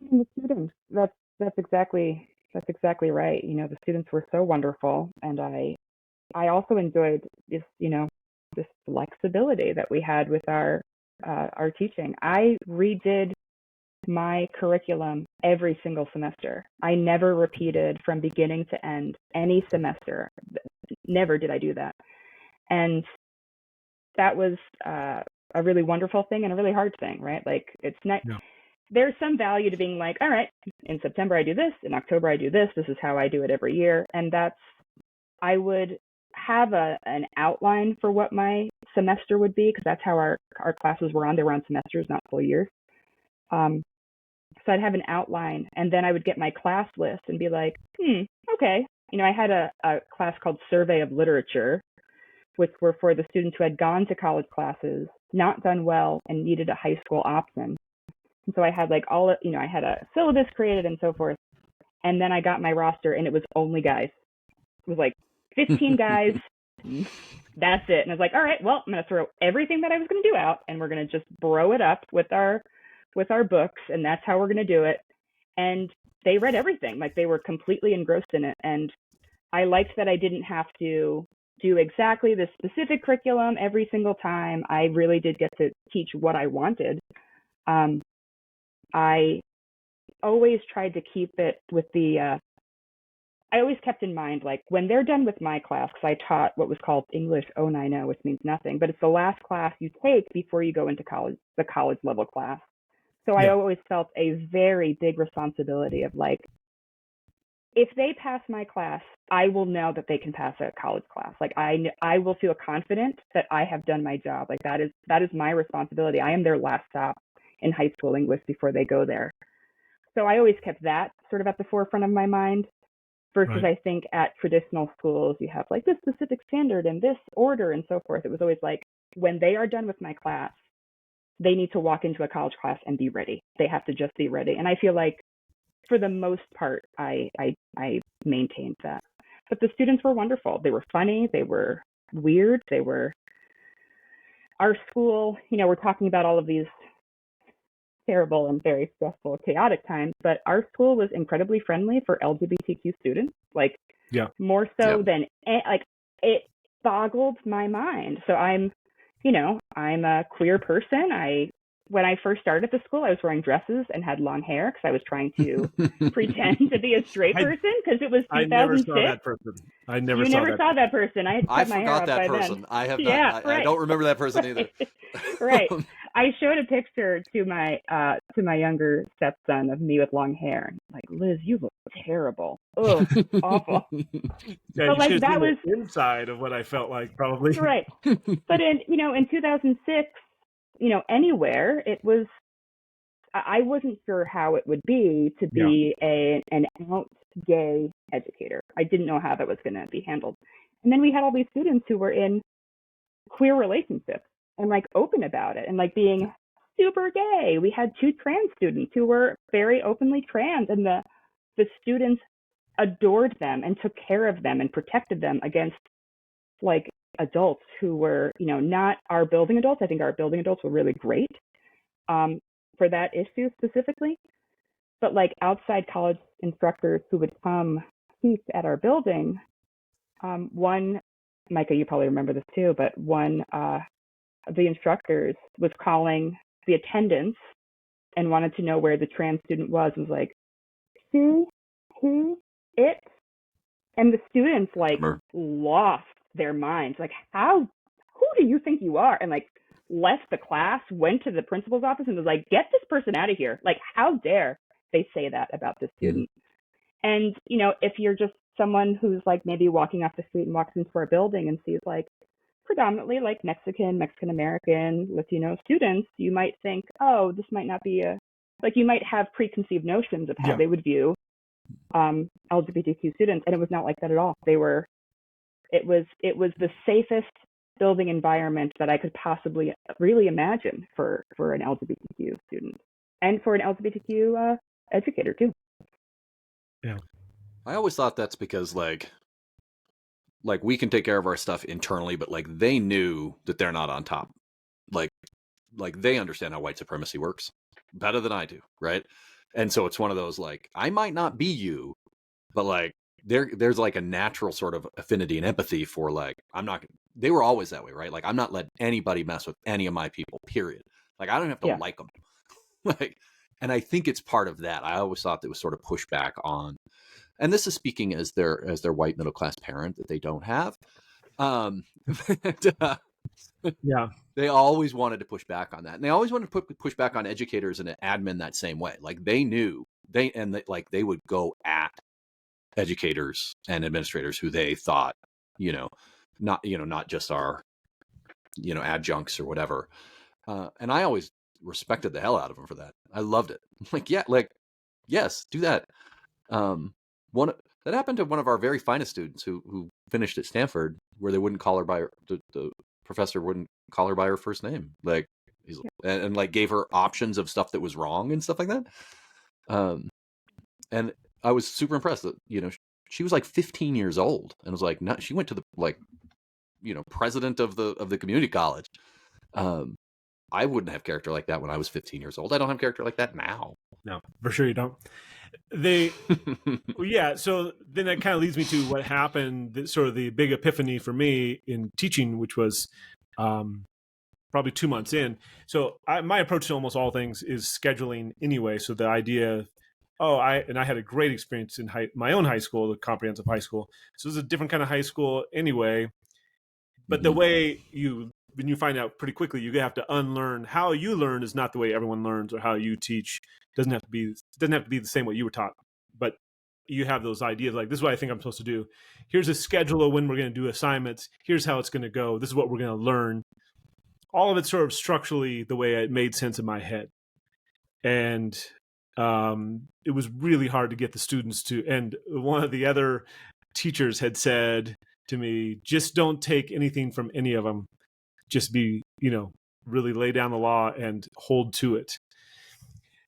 Speaker 3: The students. That's exactly right. The students were so wonderful, and I also enjoyed this this flexibility that we had with our teaching. I redid my curriculum every single semester. I never repeated from beginning to end any semester. Never did I do that. And that was a really wonderful thing and a really hard thing, right? Like, it's not, there's some value to being like, all right, in September I do this, in October I do this, this is how I do it every year. And I would have an outline for what my semester would be, because that's how our classes were on. They were on semesters, not full years. So I'd have an outline, and then I would get my class list and be like, okay. I had a class called Survey of Literature, which were for the students who had gone to college classes, not done well, and needed a high school option. And so I had like I had a syllabus created and so forth. And then I got my roster, and it was only guys. It was like 15 guys. That's it. And I was like, all right, well, I'm going to throw everything that I was going to do out, and we're going to just bro it up with our books, and that's how we're going to do it. And they read everything. Like, they were completely engrossed in it. And I liked that I didn't have to do exactly the specific curriculum every single time. I really did get to teach what I wanted. I always tried to keep it with I always kept in mind, like, when they're done with my class, because I taught what was called English 090, which means nothing, but it's the last class you take before you go into college, the college level class. So I always felt a very big responsibility of like, if they pass my class, I will know that they can pass a college class. Like I will feel confident that I have done my job. Like that is my responsibility. I am their last stop in high school English before they go there. So I always kept that sort of at the forefront of my mind versus I think at traditional schools, you have like this specific standard and this order and so forth. It was always like, when they are done with my class, they need to walk into a college class and be ready. They have to just be ready. And I feel like for the most part, I maintained that. But the students were wonderful. They were funny. They were weird. They were, our school, we're talking about all of these terrible and very stressful, chaotic times, but our school was incredibly friendly for LGBTQ students, like more so than, like, it boggled my mind. So I'm a queer person. When I first started at the school, I was wearing dresses and had long hair because I was trying to pretend to be a straight person because it was 2006.
Speaker 1: I never saw that person.
Speaker 3: You never saw that person. I had cut my hair off by then.
Speaker 2: I have not. I don't remember that person either.
Speaker 3: Right. I showed a picture to my younger stepson of me with long hair. Like, Liz, you look terrible. Oh, awful.
Speaker 1: Yeah, but like that was inside of what I felt like, probably.
Speaker 3: Right. But in 2006. Anywhere, it was, I wasn't sure how it would be to be an out gay educator. I didn't know how that was going to be handled. And then we had all these students who were in queer relationships and like open about it and like being super gay. We had 2 trans students who were very openly trans, and the students adored them and took care of them and protected them against like adults who were, not our building adults. I think our building adults were really great for that issue specifically. But like outside college instructors who would come teach at our building, one, Micah, you probably remember this too, but one of the instructors was calling the attendance and wanted to know where the trans student was and was like, she, he, it. And the students like lost their minds. Like, who do you think you are? And like left the class, went to the principal's office and was like, get this person out of here. Like, how dare they say that about this student? And, if you're just someone who's like maybe walking off the street and walks into our building and sees like predominantly like Mexican American, Latino students, you might think, oh, this might not be you might have preconceived notions of how they would view LGBTQ students. And it was not like that at all. It was the safest building environment that I could possibly really imagine for an LGBTQ student and for an LGBTQ educator too.
Speaker 2: Yeah. I always thought that's because like we can take care of our stuff internally, but like they knew that they're not on top. Like they understand how white supremacy works better than I do, right? And so it's one of those like, I might not be you, but like there's like a natural sort of affinity and empathy for like, they were always that way, right? Like I'm not letting anybody mess with any of my people, period. Like I don't have to like them. Like, and I think it's part of that. I always thought that was sort of pushback on, and this is speaking as their white middle class parent that they don't have. They always wanted to push back on that, and they always wanted to push back on educators and admin that same way. Like they knew they would go at educators and administrators who they thought, not just our, adjuncts or whatever. And I always respected the hell out of them for that. I loved it. Like, yes, do that. That happened to one of our very finest students who finished at Stanford, where they wouldn't call her by the professor wouldn't call her by her first name. Like, and like gave her options of stuff that was wrong and stuff like that. And I was super impressed that, she was like 15 years old and was like, she went to the president of the community college. I wouldn't have character like that when I was 15 years old. I don't have character like that now.
Speaker 1: No, for sure you don't. So then that kind of leads me to what happened, sort of the big epiphany for me in teaching, which was probably 2 months in. So my approach to almost all things is scheduling anyway. So the idea, I had a great experience in my own high school, the comprehensive high school. So it was a different kind of high school anyway. But the way you when you find out pretty quickly, you have to unlearn how you learn is not the way everyone learns, or how you teach doesn't have to be the same way you were taught. But you have those ideas like, this is what I think I'm supposed to do. Here's a schedule of when we're going to do assignments. Here's how it's going to go. This is what we're going to learn. All of it sort of structurally the way it made sense in my head. And it was really hard to get the students to, and one of the other teachers had said to me, just don't take anything from any of them. Just be, really lay down the law and hold to it.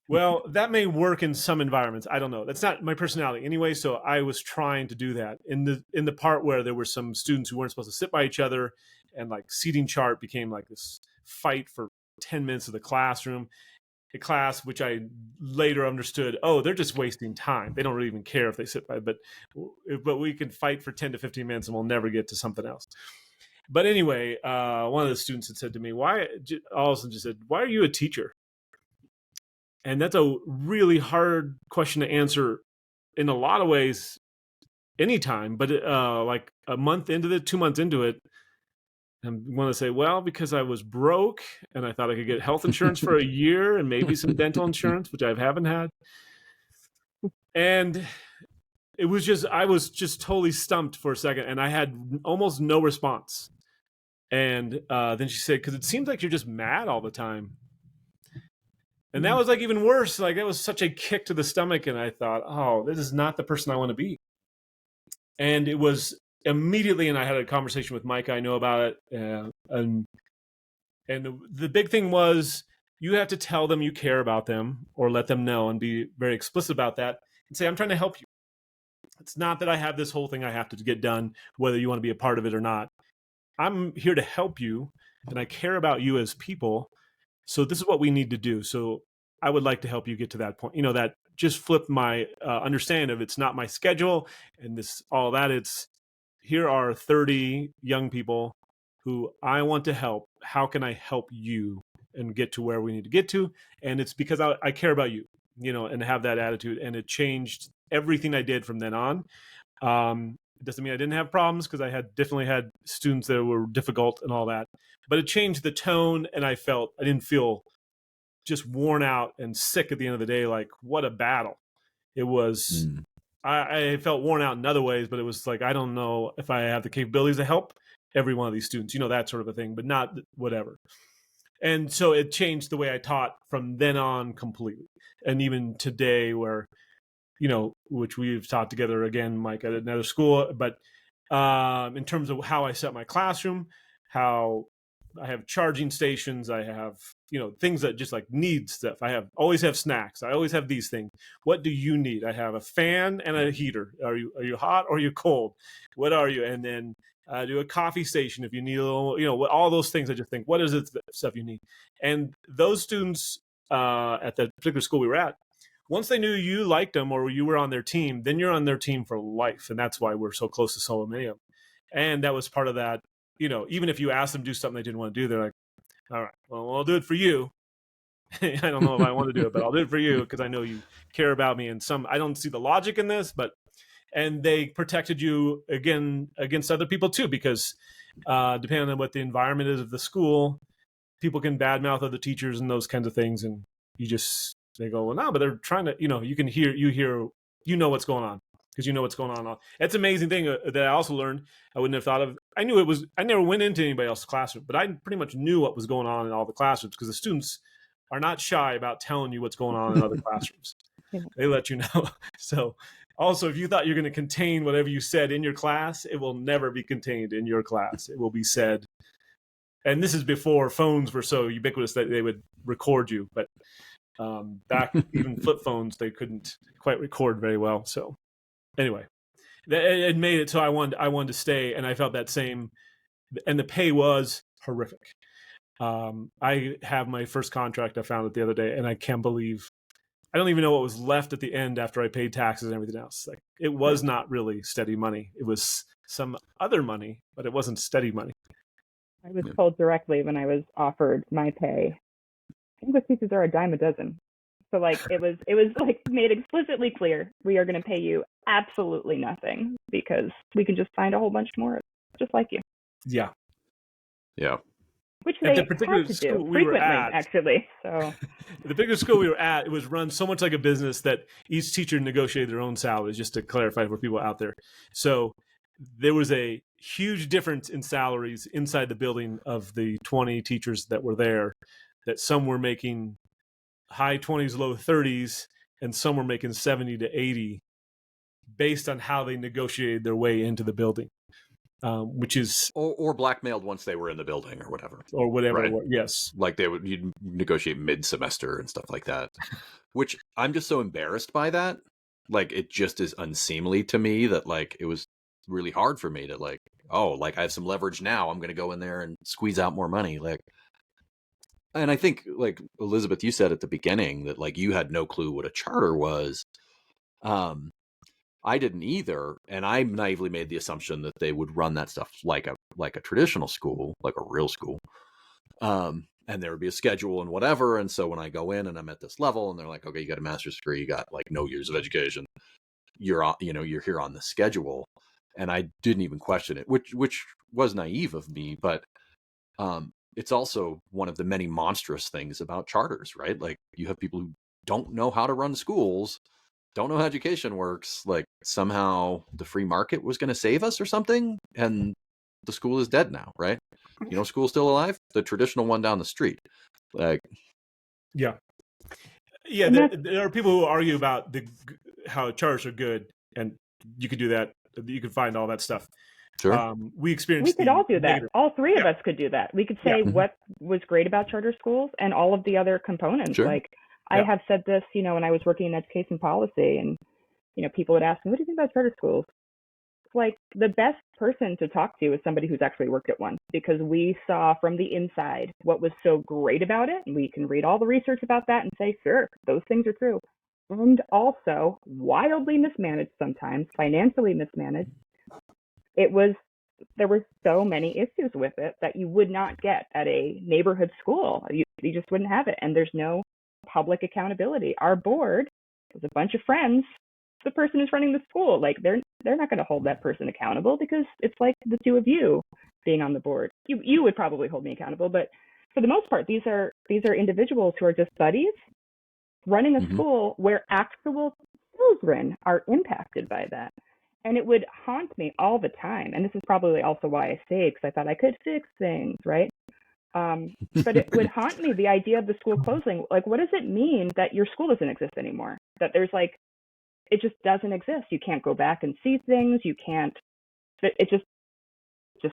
Speaker 1: Well, that may work in some environments. I don't know. That's not my personality anyway. So I was trying to do that in the part where there were some students who weren't supposed to sit by each other, and like seating chart became like this fight for 10 minutes of the classroom. A class which I later understood, they're just wasting time. They don't really even care if they sit by, but we can fight for 10 to 15 minutes and we'll never get to something else. But anyway, one of the students had said to me, all of a sudden just said, why are you a teacher? And that's a really hard question to answer in a lot of ways anytime, but like a month into it, 2 months into it, I want to say, well, because I was broke and I thought I could get health insurance for a year and maybe some dental insurance, which I haven't had. And I was just totally stumped for a second, and I had almost no response. And then she said, because it seems like you're just mad all the time. And that was like even worse. Like, that was such a kick to the stomach. And I thought, this is not the person I want to be. And it was immediately, and I had a conversation with Micah, I know about it. And the big thing was, you have to tell them you care about them, or let them know and be very explicit about that and say, I'm trying to help you. It's not that I have this whole thing I have to get done, whether you want to be a part of it or not. I'm here to help you, and I care about you as people. So this is what we need to do. So I would like to help you get to that point. That just flipped my understanding of, it's not my schedule and all that. It's, here are 30 young people who I want to help. How can I help you and get to where we need to get to? And it's because I care about you, and have that attitude. And it changed everything I did from then on. It doesn't mean I didn't have problems, because I definitely had students that were difficult and all that, but it changed the tone. And I didn't feel just worn out and sick at the end of the day. Like, what a battle it was. I felt worn out in other ways, but it was like, I don't know if I have the capabilities to help every one of these students, that sort of a thing, but not whatever. And so it changed the way I taught from then on completely. And even today, where, which we've taught together again, Mike, at another school, but in terms of how I set my classroom, how I have charging stations, I have, things that just like need stuff. Always have snacks. I always have these things. What do you need? I have a fan and a heater. Are you hot or are you cold? What are you? And then do a coffee station if you need a little, all those things. I just think, what is it stuff you need? And those students at that particular school we were at, once they knew you liked them or you were on their team, then you're on their team for life. And that's why we're so close to so many of them. And that was part of that. Even if you asked them to do something they didn't want to do, they're like, all right, well, I'll do it for you. I don't know if I want to do it, but I'll do it for you because I know you care about me. And I don't see the logic in this, and they protected you against other people too, because depending on what the environment is of the school, people can badmouth other teachers and those kinds of things. And they go, well, no, but they're trying to, you can hear, what's going on. Because you know what's going on. It's an amazing thing that I also learned. I wouldn't have thought of. I never went into anybody else's classroom, but I pretty much knew what was going on in all the classrooms, because the students are not shy about telling you what's going on in other classrooms. They let you know. So also, if you thought you're going to contain whatever you said in your class, it will never be contained in your class. It will be said. And this is before phones were so ubiquitous that they would record you. But back, even flip phones, they couldn't quite record very well. So anyway, it made it so I wanted to stay, and I felt that same, and the pay was horrific. I have my first contract. I found it the other day, and I can't believe, I don't even know what was left at the end after I paid taxes and everything else. Like, it was not really steady money. It was some other money, but it wasn't steady money.
Speaker 3: I was told directly when I was offered my pay, English teachers are a dime a dozen. So like it was like made explicitly clear, we are going to pay you absolutely nothing because we can just find a whole bunch more just like you.
Speaker 1: Yeah.
Speaker 2: Yeah.
Speaker 3: which
Speaker 1: At
Speaker 3: they
Speaker 1: the particular
Speaker 3: had to do
Speaker 1: school we were
Speaker 3: frequently,
Speaker 1: at,
Speaker 3: actually. So
Speaker 1: the particular school we were at, it was run so much like a business that each teacher negotiated their own salaries, just to clarify for people out there. So there was a huge difference in salaries inside the building of the 20 teachers that were there, that some were making high 20s, low 30s, and some were making 70 to 80 based on how they negotiated their way into the building, which is...
Speaker 2: Or blackmailed once they were in the building or whatever.
Speaker 1: Or whatever.
Speaker 2: Right.
Speaker 1: Yes.
Speaker 2: Like you'd negotiate mid-semester and stuff like that, which I'm just so embarrassed by that. Like, it just is unseemly to me that, like, it was really hard for me to, like, oh, like, I have some leverage now, I'm going to go in there and squeeze out more money. Like, and I think, like, Elizabeth, you said at the beginning that, like, you had no clue what a charter was. I didn't either, and I naively made the assumption that they would run that stuff like a traditional school, like a real school. And there would be a schedule and whatever. And so when I go in and I'm at this level and they're like, okay, you got a master's degree, you got like no years of education, you're on, you're here on the schedule. And I didn't even question it, which was naive of me, but it's also one of the many monstrous things about charters, right? Like, you have people who don't know how to run schools, don't know how education works. Like, somehow the free market was going to save us or something, and the school is dead now, right? You know, school's still alive, the traditional one down the street. Like,
Speaker 1: yeah, there are people who argue about how charters are good, and you could do that. You could find all that stuff.
Speaker 2: sure.
Speaker 1: We experienced.
Speaker 3: we could all do that.
Speaker 1: negative.
Speaker 3: All three of us could do that. We could say what was great about charter schools and all of the other components.
Speaker 2: Sure.
Speaker 3: Like, I have said this, when I was working in education policy, and people would ask me, "What do you think about charter schools?" It's like, the best person to talk to is somebody who's actually worked at one, because we saw from the inside what was so great about it, and we can read all the research about that and say, sure, those things are true. And also wildly mismanaged, sometimes financially mismanaged. There were so many issues with it that you would not get at a neighborhood school. You just wouldn't have it. And there's no public accountability. Our board is a bunch of friends. The person who's running the school, like, they're not going to hold that person accountable, because it's like the two of you being on the board. You would probably hold me accountable, but for the most part, these are individuals who are just buddies running a school where actual children are impacted by that. And it would haunt me all the time. And this is probably also why I stayed, because I thought I could fix things, right? But it would haunt me, the idea of the school closing. Like, what does it mean that your school doesn't exist anymore? That there's like, it just doesn't exist. You can't go back and see things. You can't. It just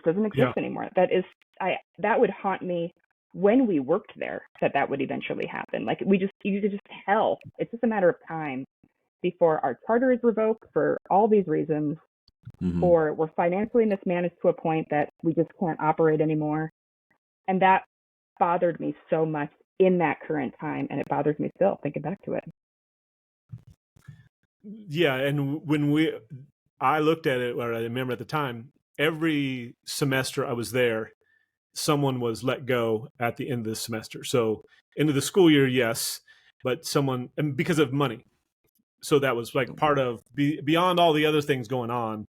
Speaker 3: doesn't exist anymore. That would haunt me when we worked there. That would eventually happen. Like, you could just tell. It's just a matter of time before our charter is revoked for all these reasons, or we're financially mismanaged to a point that we just can't operate anymore. And that bothered me so much in that current time, and it bothers me still thinking back to it.
Speaker 1: Yeah, and when I looked at it, or I remember at the time, every semester I was there, someone was let go at the end of the semester. So end of the school year, yes, but someone, and because of money. So that was like part of, beyond all the other things going on,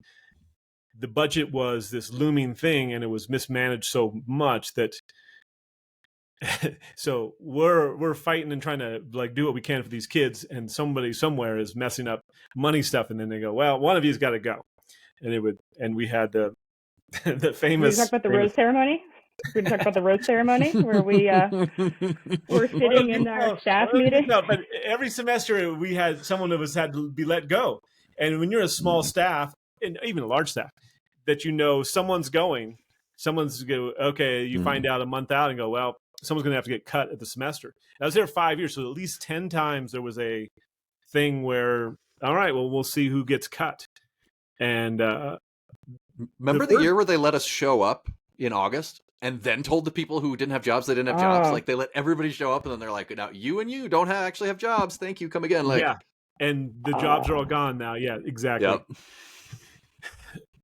Speaker 1: the budget was this looming thing, and it was mismanaged so much that so we're fighting and trying to, like, do what we can for these kids, and somebody somewhere is messing up money stuff, and then they go, well, one of you's got to go. And we had the famous.
Speaker 3: We're talk about the rose ceremony. We're going to talk about the rose ceremony where we were sitting in our staff meeting.
Speaker 1: No, but every semester we had someone of us had to be let go. And when you're a small staff, and even a large staff, that someone's going, you find out a month out and go, well, someone's going to have to get cut at the semester. I was there 5 years, so at least 10 times there was a thing where, all right, well, we'll see who gets cut. And
Speaker 2: remember the year where they let us show up in August and then told the people who didn't have jobs they didn't have jobs? Like, they let everybody show up, and then they're like, now you and you don't actually have jobs. Thank you. Come again. Like,
Speaker 1: yeah. And the jobs are all gone now. Yeah, exactly.
Speaker 2: Yep.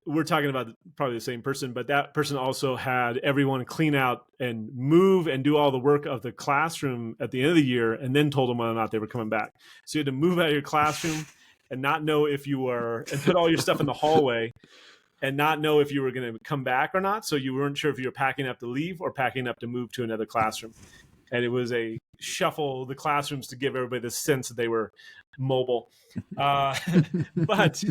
Speaker 1: We're talking about probably the same person, but that person also had everyone clean out and move and do all the work of the classroom at the end of the year, and then told them whether or not they were coming back. So you had to move out of your classroom and not know if you were, and put all your stuff in the hallway. and not know if you were going to come back or not. So you weren't sure if you were packing up to leave or packing up to move to another classroom. And it was a shuffle of the classrooms to give everybody the sense that they were mobile. But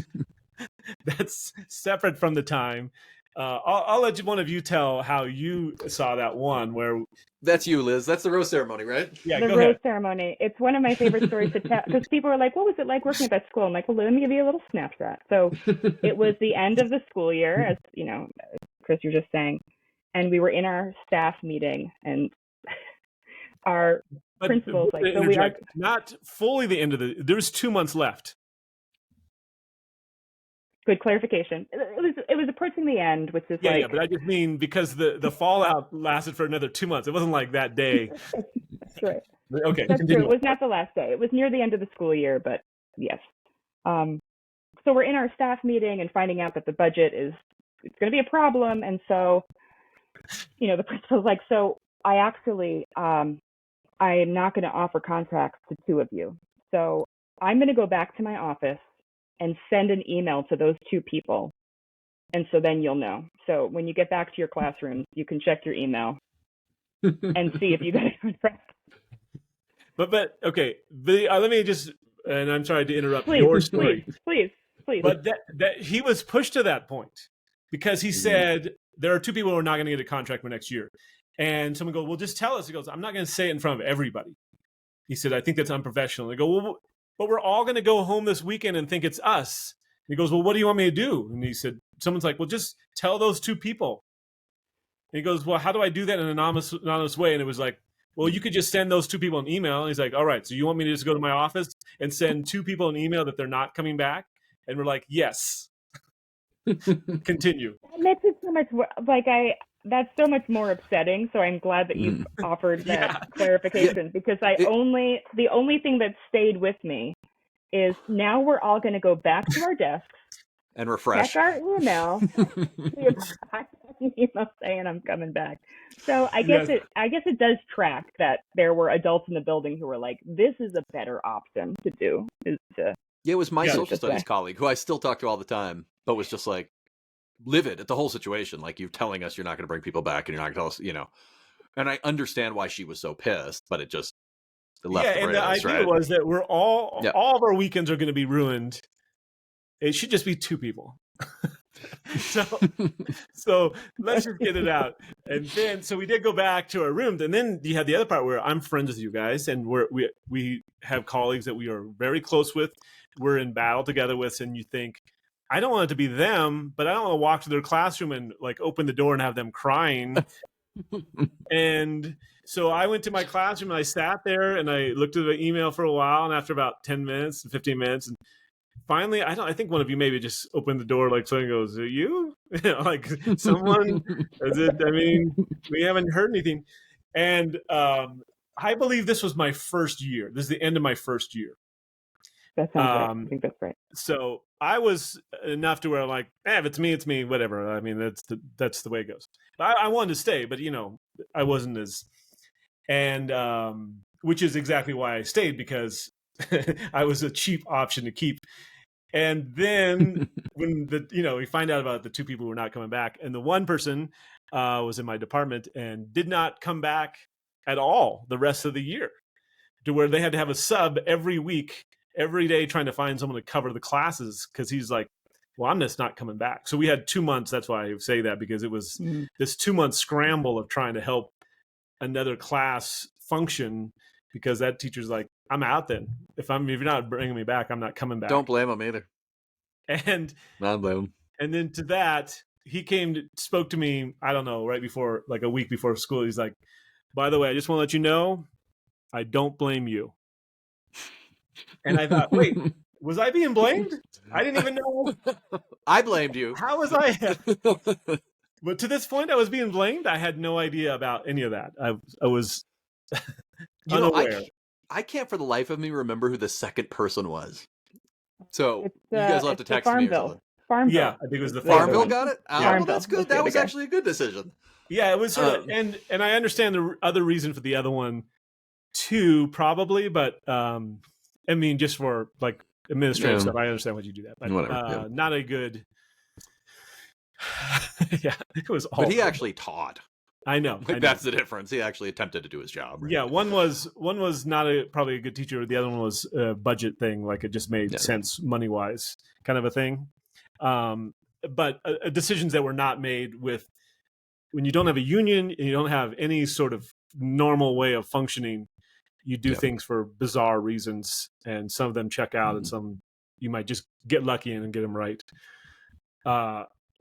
Speaker 1: that's separate from the time. I'll let one of you tell how you saw that one where.
Speaker 2: That's you, Liz. That's the rose ceremony, right?
Speaker 1: Yeah,
Speaker 3: the
Speaker 1: go
Speaker 3: rose
Speaker 1: ahead.
Speaker 3: ceremony. It's one of my favorite stories to tell because people are like, what was it like working at that school? I'm like, well, let me give you a little snapshot. So it was the end of the school year, as you know, Chris, you're just saying, and we were in our staff meeting, and our principals like, so we are
Speaker 1: not fully the end of there was 2 months left.
Speaker 3: Good clarification. It was approaching the end, which is
Speaker 1: yeah, but I just mean because the fallout lasted for another 2 months. It wasn't like that day.
Speaker 3: That's right.
Speaker 1: Okay,
Speaker 3: that's
Speaker 1: continue.
Speaker 3: true. It was not the last day. It was near the end of the school year, but yes. So we're in our staff meeting and finding out that the budget it's going to be a problem, and so, you know, the principal's like, so I actually I am not going to offer contracts to 2 of you. So I'm going to go back to my office and send an email to those 2 people. And so then you'll know. So when you get back to your classrooms, you can check your email and see if you got a contract.
Speaker 1: But okay, let me just, and I'm sorry to interrupt your story.
Speaker 3: Please.
Speaker 1: But that he was pushed to that point because he said there are 2 people who are not going to get a contract for next year. And someone goes, well, just tell us. He goes, I'm not going to say it in front of everybody. He said, I think that's unprofessional. They go, well, but we're all going to go home this weekend and think it's us. And he goes, well, what do you want me to do? And he said, someone's like, well, just tell those 2 people. And he goes, well, how do I do that in an anonymous way? And it was like, well, you could just send those 2 people an email. And he's like, all right, so you want me to just go to my office and send 2 people an email that they're not coming back? And we're like, yes. Continue.
Speaker 3: That makes it so much that's so much more upsetting. So I'm glad that you offered that clarification because the only thing that stayed with me is now we're all going to go back to our desks
Speaker 2: and refresh.
Speaker 3: Check our email. See if I have an email saying I'm coming back. So I guess it does track that there were adults in the building who were like, this is a better option to do.
Speaker 2: Yeah, it was my social studies colleague who I still talk to all the time, but was just like livid at the whole situation. Like, you're telling us you're not going to bring people back and you're not going to tell us, you know. And I understand why she was so pissed, but it left the
Speaker 1: and the idea was that we're all of our weekends are going to be ruined. It should just be 2 people. so let's just get it out. And then, so we did go back to our rooms, and then you had the other part where I'm friends with you guys, and we have colleagues that we are very close with. We're in battle together with, and you think, I don't want it to be them, but I don't want to walk to their classroom and like open the door and have them crying. And so I went to my classroom and I sat there and I looked at the email for a while, and after about 10 minutes, 15 minutes, and finally, I think one of you maybe just opened the door, like someone goes, "Are you?" Like someone, is it? I mean, we haven't heard anything. And I believe this was my first year. This is the end of my first year.
Speaker 3: That sounds right. I think that's right.
Speaker 1: So I was enough to where I'm like, if it's me, whatever. I mean, that's the way it goes. I wanted to stay, but I wasn't as, and which is exactly why I stayed, because I was a cheap option to keep. And then when we find out about the 2 people who were not coming back, and the one person was in my department and did not come back at all the rest of the year, to where they had to have a sub every week, every day, trying to find someone to cover the classes, because he's like, well, I'm just not coming back. So we had 2 months. That's why I say that, because it was this 2-month scramble of trying to help another class function, because that teacher's like, I'm out then. If you're not bringing me back, I'm not coming back.
Speaker 2: Don't blame him either.
Speaker 1: And
Speaker 2: not blame him.
Speaker 1: And then to that, he spoke to me, I don't know, right before, like a week before school. He's like, by the way, I just want to let you know, I don't blame you. And I thought, wait, was I being blamed? I didn't even know.
Speaker 2: I blamed you.
Speaker 1: How was I? But to this point, I was being blamed. I had no idea about any of that. I was unaware.
Speaker 2: I can't for the life of me remember who the second person was. So you guys will have to text me or something.
Speaker 3: Farmville.
Speaker 1: Yeah, I think it was the
Speaker 2: Farmville got it? Oh,
Speaker 3: yeah.
Speaker 2: Well, that's good. That was actually a good decision.
Speaker 1: Yeah, it was and I understand the other reason for the other one too, probably, but I mean, just for like administrative stuff, I understand why you do that. But
Speaker 2: whatever.
Speaker 1: not a good Yeah, it was awful.
Speaker 2: But he actually taught.
Speaker 1: I know.
Speaker 2: That's the difference. He actually attempted to do his job. Right?
Speaker 1: Yeah, one was not probably a good teacher. The other one was a budget thing, like it just made sense money wise, kind of a thing. But decisions that were not made with when you don't have a union and you don't have any sort of normal way of functioning. You do things for bizarre reasons, and some of them check out, and some you might just get lucky and get them right.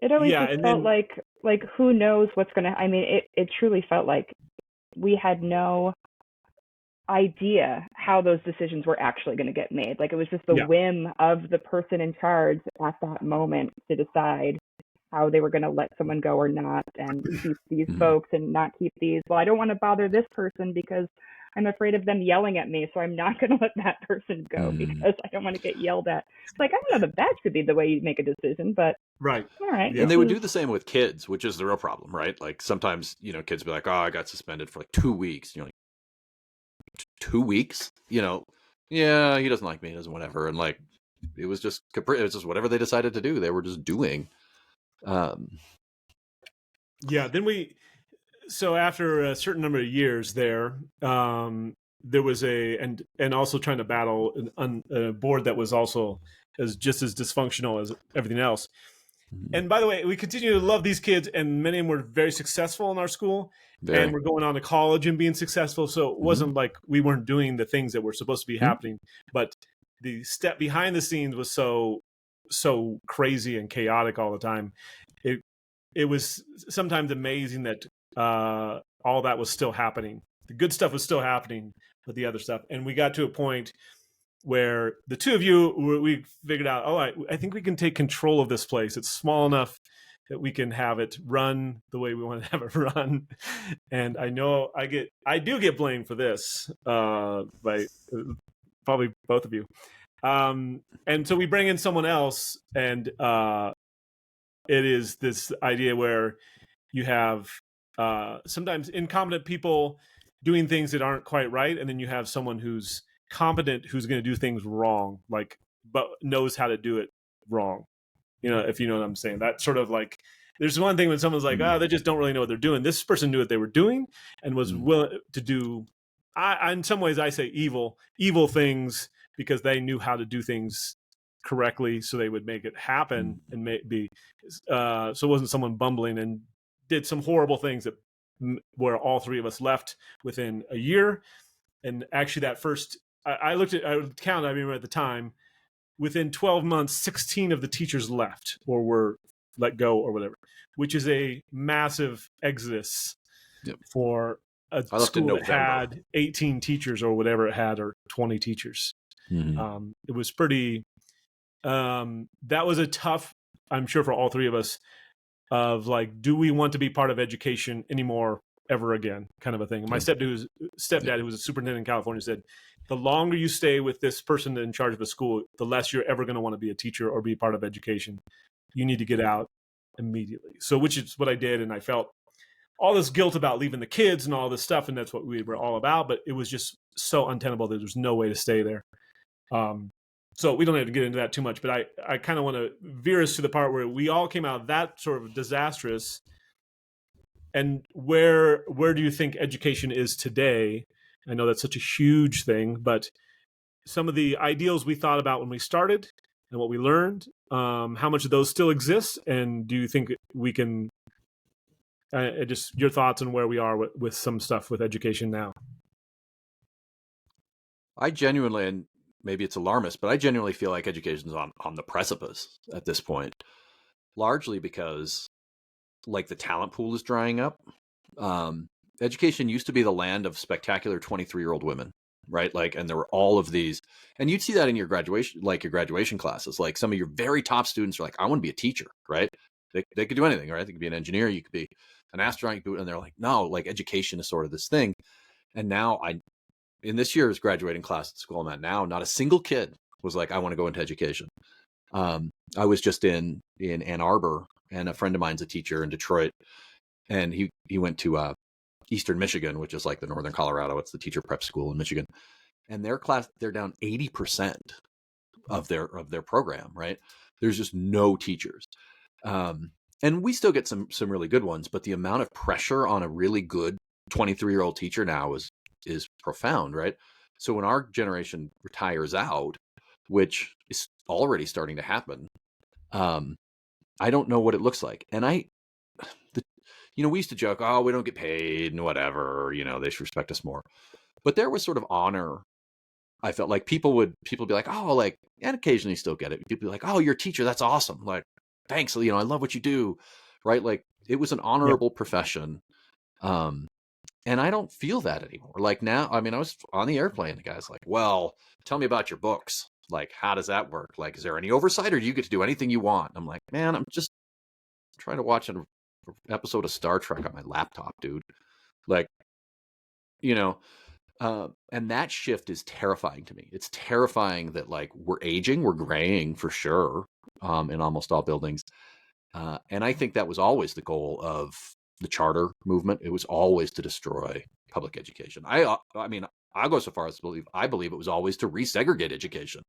Speaker 3: It always just felt like who knows what's going to, I mean, it truly felt like we had no idea how those decisions were actually going to get made. Like it was just the whim of the person in charge at that moment to decide how they were going to let someone go or not, and keep these folks and not keep these. Well, I don't want to bother this person because I'm afraid of them yelling at me, so I'm not going to let that person go because I don't want to get yelled at. It's like, I don't know that that should be the way you make a decision, but
Speaker 1: right.
Speaker 3: All right.
Speaker 2: And they would do the same with kids, which is the real problem, right? Like sometimes, kids be like, "Oh, I got suspended for like 2 weeks." You're like, 2 weeks? Yeah, he doesn't like me, he doesn't whatever. And like, it was just whatever they decided to do. They were just doing.
Speaker 1: So after a certain number of years there was and also trying to battle a board that was also just as dysfunctional as everything else. And by the way, we continue to love these kids, and many of them were very successful in our school, and we're going on to college and being successful. So it wasn't like we weren't doing the things that were supposed to be happening, but the step behind the scenes was so crazy and chaotic all the time. It was sometimes amazing that all that was still happening. The good stuff was still happening, but the other stuff. And we got to a point where the two of you, we figured out, I think we can take control of this place. It's small enough that we can have it run the way we want to have it run. And I know I do get blamed for this by probably both of you. And so we bring in someone else, and it is this idea where you have sometimes incompetent people doing things that aren't quite right, and then you have someone who's competent who's going to do things wrong, but knows how to do it wrong. If you know what I'm saying. That sort of like, there's one thing when someone's like, they just don't really know what they're doing. This person knew what they were doing and was willing to do. In some ways, I say evil things because they knew how to do things correctly, so they would make it happen and so it wasn't someone bumbling and did some horrible things that where all three of us left within a year. And actually, that first. I remember at the time, within 12 months, 16 of the teachers left or were let go or whatever, which is a massive exodus for a school that had 18 teachers or whatever it had, or 20 teachers. It was pretty, that was a tough, I'm sure for all three of us, of like, do we want to be part of education anymore ever again, kind of a thing. My stepdad, who was a superintendent in California, said, the longer you stay with this person in charge of a school, the less you're ever going to want to be a teacher or be part of education. You need to get out immediately. So, which is what I did. And I felt all this guilt about leaving the kids and all this stuff. And that's what we were all about. But it was just so untenable that there's no way to stay there. So we don't have to get into that too much, but I kind of want to veer us to the part where we all came out that sort of disastrous. And where do you think education is today? I know that's such a huge thing, but some of the ideals we thought about when we started and what we learned, how much of those still exist? And do you think we can, just your thoughts on where we are with some stuff with education now?
Speaker 2: I genuinely, and maybe it's alarmist, but I genuinely feel like education's on the precipice at this point, largely because like the talent pool is drying up. Education used to be the land of spectacular 23-year-old women, right? Like, and there were all of these, and you'd see that in your graduation classes. Like some of your very top students are like, I want to be a teacher, right? They could do anything, right? They could be an engineer, you could be an astronaut, and they're like, no, like education is sort of this thing. And now in this year's graduating class at the school I'm at now, not a single kid was like, I want to go into education. I was just in Ann Arbor, and a friend of mine's a teacher in Detroit, and he went to Eastern Michigan, which is like the Northern Colorado. It's the teacher prep school in Michigan, and their class, they're down 80% of their program. Right, there's just no teachers, and we still get some really good ones, but the amount of pressure on a really good 23-year-old teacher now is profound, right? So when our generation retires out, which is already starting to happen, I don't know what it looks like. And we used to joke, oh, we don't get paid and whatever, they should respect us more. But there was sort of honor. I felt like people would be like, oh, like, and occasionally still get it. People be like, oh, you're a teacher. That's awesome. Like, thanks. I love what you do. Right. Like, it was an honorable profession. And I don't feel that anymore. Like now, I was on the airplane. The guy's like, well, tell me about your books. Like, how does that work? Like, is there any oversight, or do you get to do anything you want? I'm like, man, I'm just trying to watch an episode of Star Trek on my laptop, dude. Like, and that shift is terrifying to me. It's terrifying that, like, we're aging, we're graying for sure, in almost all buildings. And I think that was always the goal of the charter movement. It was always to destroy public education. I'll go so far as to believe it was always to resegregate education.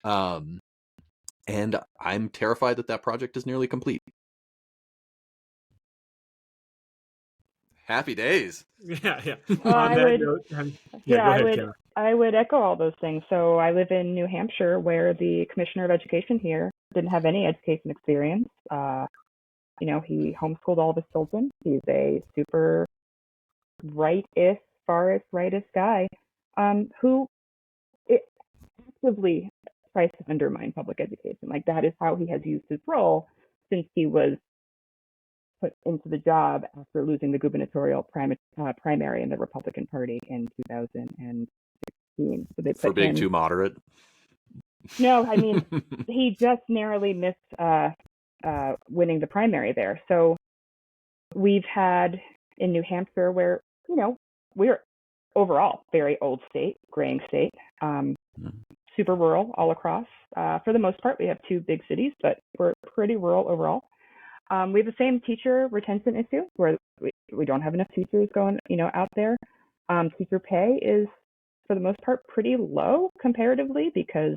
Speaker 2: And I'm terrified that project is nearly complete. Happy days.
Speaker 1: Yeah.
Speaker 3: Well,
Speaker 1: On that note, go ahead, Kenna.
Speaker 3: I would echo all those things. So I live in New Hampshire, where the commissioner of education here didn't have any education experience. He homeschooled all of his children. He's a super rightist, farthest rightist guy, who actively tries to undermine public education. Like, that is how he has used his role since he was put into the job after losing the gubernatorial primary in the Republican Party in 2016. So they put
Speaker 2: for being too moderate.
Speaker 3: No, he just narrowly missed winning the primary there. So we've had in New Hampshire, where we're overall very old state, graying state, super rural all across. For the most part, we have 2 big cities, but we're pretty rural overall. We have the same teacher retention issue, where we don't have enough teachers going, out there. Teacher pay is, for the most part, pretty low comparatively, because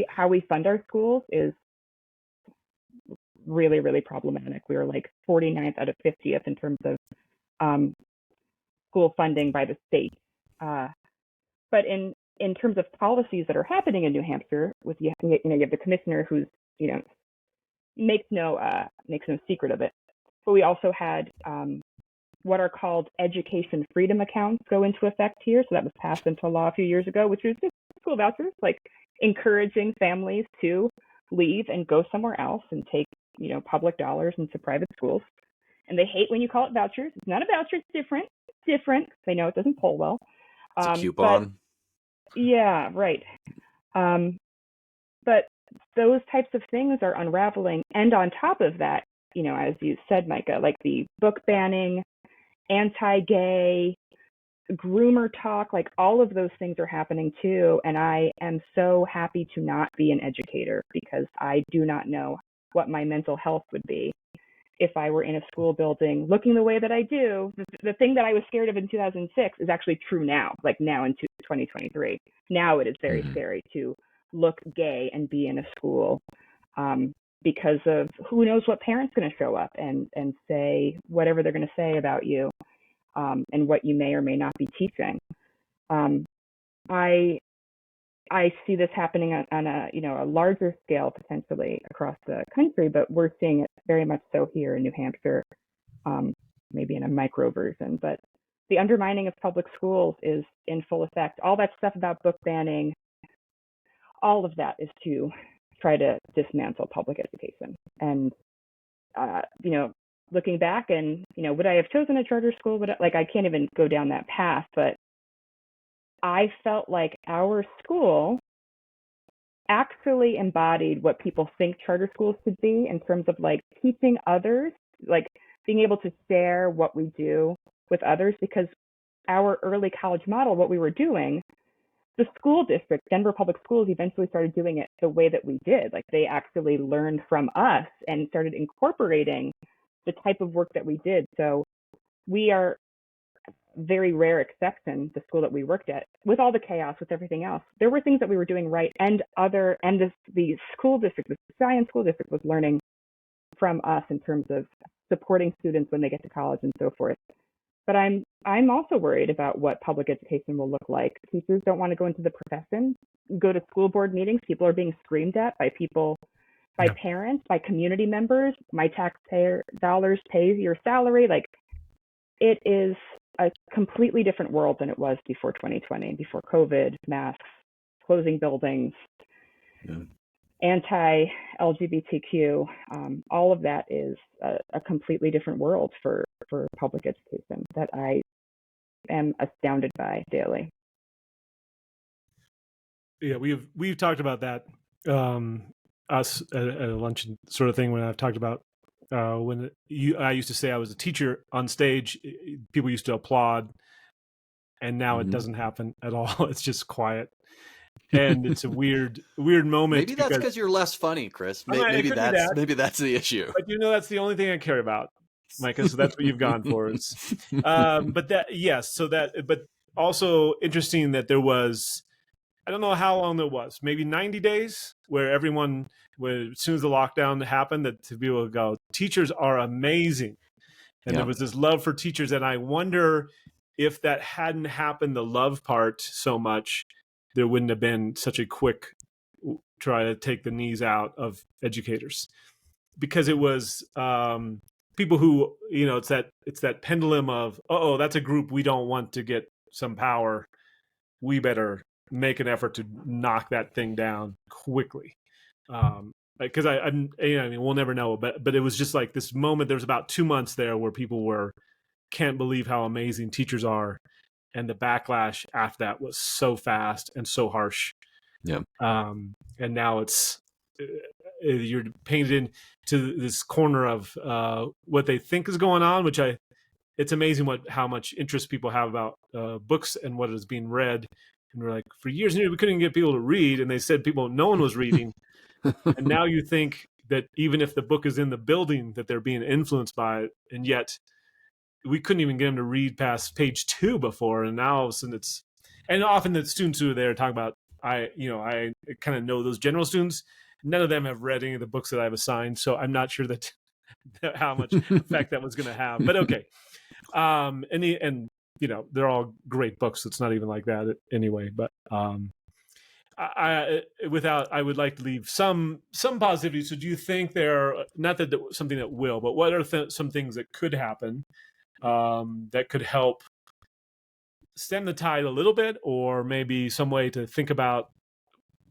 Speaker 3: how we fund our schools is really, really problematic. We are like 49th out of 50th in terms of school funding by the state. But in terms of policies that are happening in New Hampshire, you have the commissioner who's makes no secret of it. But we also had what are called education freedom accounts go into effect here. So that was passed into law a few years ago, which was just school vouchers, like encouraging families to leave and go somewhere else and take public dollars into private schools. And they hate when you call it vouchers. It's not a voucher. It's different. It's different. They know it doesn't poll well.
Speaker 2: It's a coupon.
Speaker 3: Yeah, right. But those types of things are unraveling. And on top of that, as you said, Micah, like the book banning, anti-gay, groomer talk, like all of those things are happening too. And I am so happy to not be an educator, because I do not know what my mental health would be if I were in a school building looking the way that I do. The thing that I was scared of in 2006 is actually true now, like now in 2023. Now it is very scary to look gay and be in a school, because of who knows what parent's going to show up and say whatever they're going to say about you, and what you may or may not be teaching. I see this happening on a larger scale potentially across the country, but we're seeing it very much so here in New Hampshire, maybe in a micro version. But the undermining of public schools is in full effect. All that stuff about book banning, all of that is to try to dismantle public education. And looking back, and would I have chosen a charter school? I can't even go down that path, but I felt like our school actually embodied what people think charter schools should be in terms of like teaching others, like being able to share what we do with others, because our early college model, what we were doing, the school district, Denver Public Schools, eventually started doing it the way that we did. Like, they actually learned from us and started incorporating the type of work that we did. So we are very rare exception, the school that we worked at, with all the chaos, with everything else. There were things that we were doing right, and the school district, the Zion School District, was learning from us in terms of supporting students when they get to college and so forth. But I'm also worried about what public education will look like. Teachers don't want to go into the profession, go to school board meetings. People are being screamed at by people, by
Speaker 1: Yeah.
Speaker 3: parents, by community members. My taxpayer dollars pay your salary. Like, it is a completely different world than it was before 2020, before COVID, masks, closing buildings,
Speaker 2: Yeah.
Speaker 3: anti-LGBTQ. All of that is a completely different world for public education that I am astounded by daily.
Speaker 1: Yeah, we've talked about that, us at a luncheon sort of thing, when I've talked about when I used to say I was a teacher on stage, people used to applaud, and now it doesn't happen at all. It's just quiet, and it's a weird moment.
Speaker 2: Maybe that's because you're less funny, Chris. Maybe that's the issue.
Speaker 1: But that's the only thing I care about, Micah. So that's what you've gone for. But that, yes. So that, but also interesting that there was, I don't know how long there was, maybe 90 days, where everyone, as soon as the lockdown happened, that to be able to go, teachers are amazing. And there was this love for teachers. And I wonder if that hadn't happened, the love part so much, there wouldn't have been such a quick try to take the knees out of educators. Because it was people who, it's that pendulum of, that's a group we don't want to get some power. We better make an effort to knock that thing down quickly. Because we'll never know, but it was just like this moment. There was about 2 months there where people can't believe how amazing teachers are, and the backlash after that was so fast and so harsh.
Speaker 2: Yeah.
Speaker 1: And now you're painted into this corner of what they think is going on, which it's amazing how much interest people have about books and what is being read. And we're like, for years and years, we couldn't get people to read, and they said no one was reading. And now you think that even if the book is in the building, that they're being influenced by it, and yet we couldn't even get them to read past page 2 before, and now all of a sudden and often the students who are there talk about, I kind of know those general students. None of them have read any of the books that I've assigned, so I'm not sure that how much effect that was going to have. But okay, they're all great books. It's not even like that anyway. But I would like to leave some positivity. So do you think not that something that will, but what are some things that could happen that could help stem the tide a little bit, or maybe some way to think about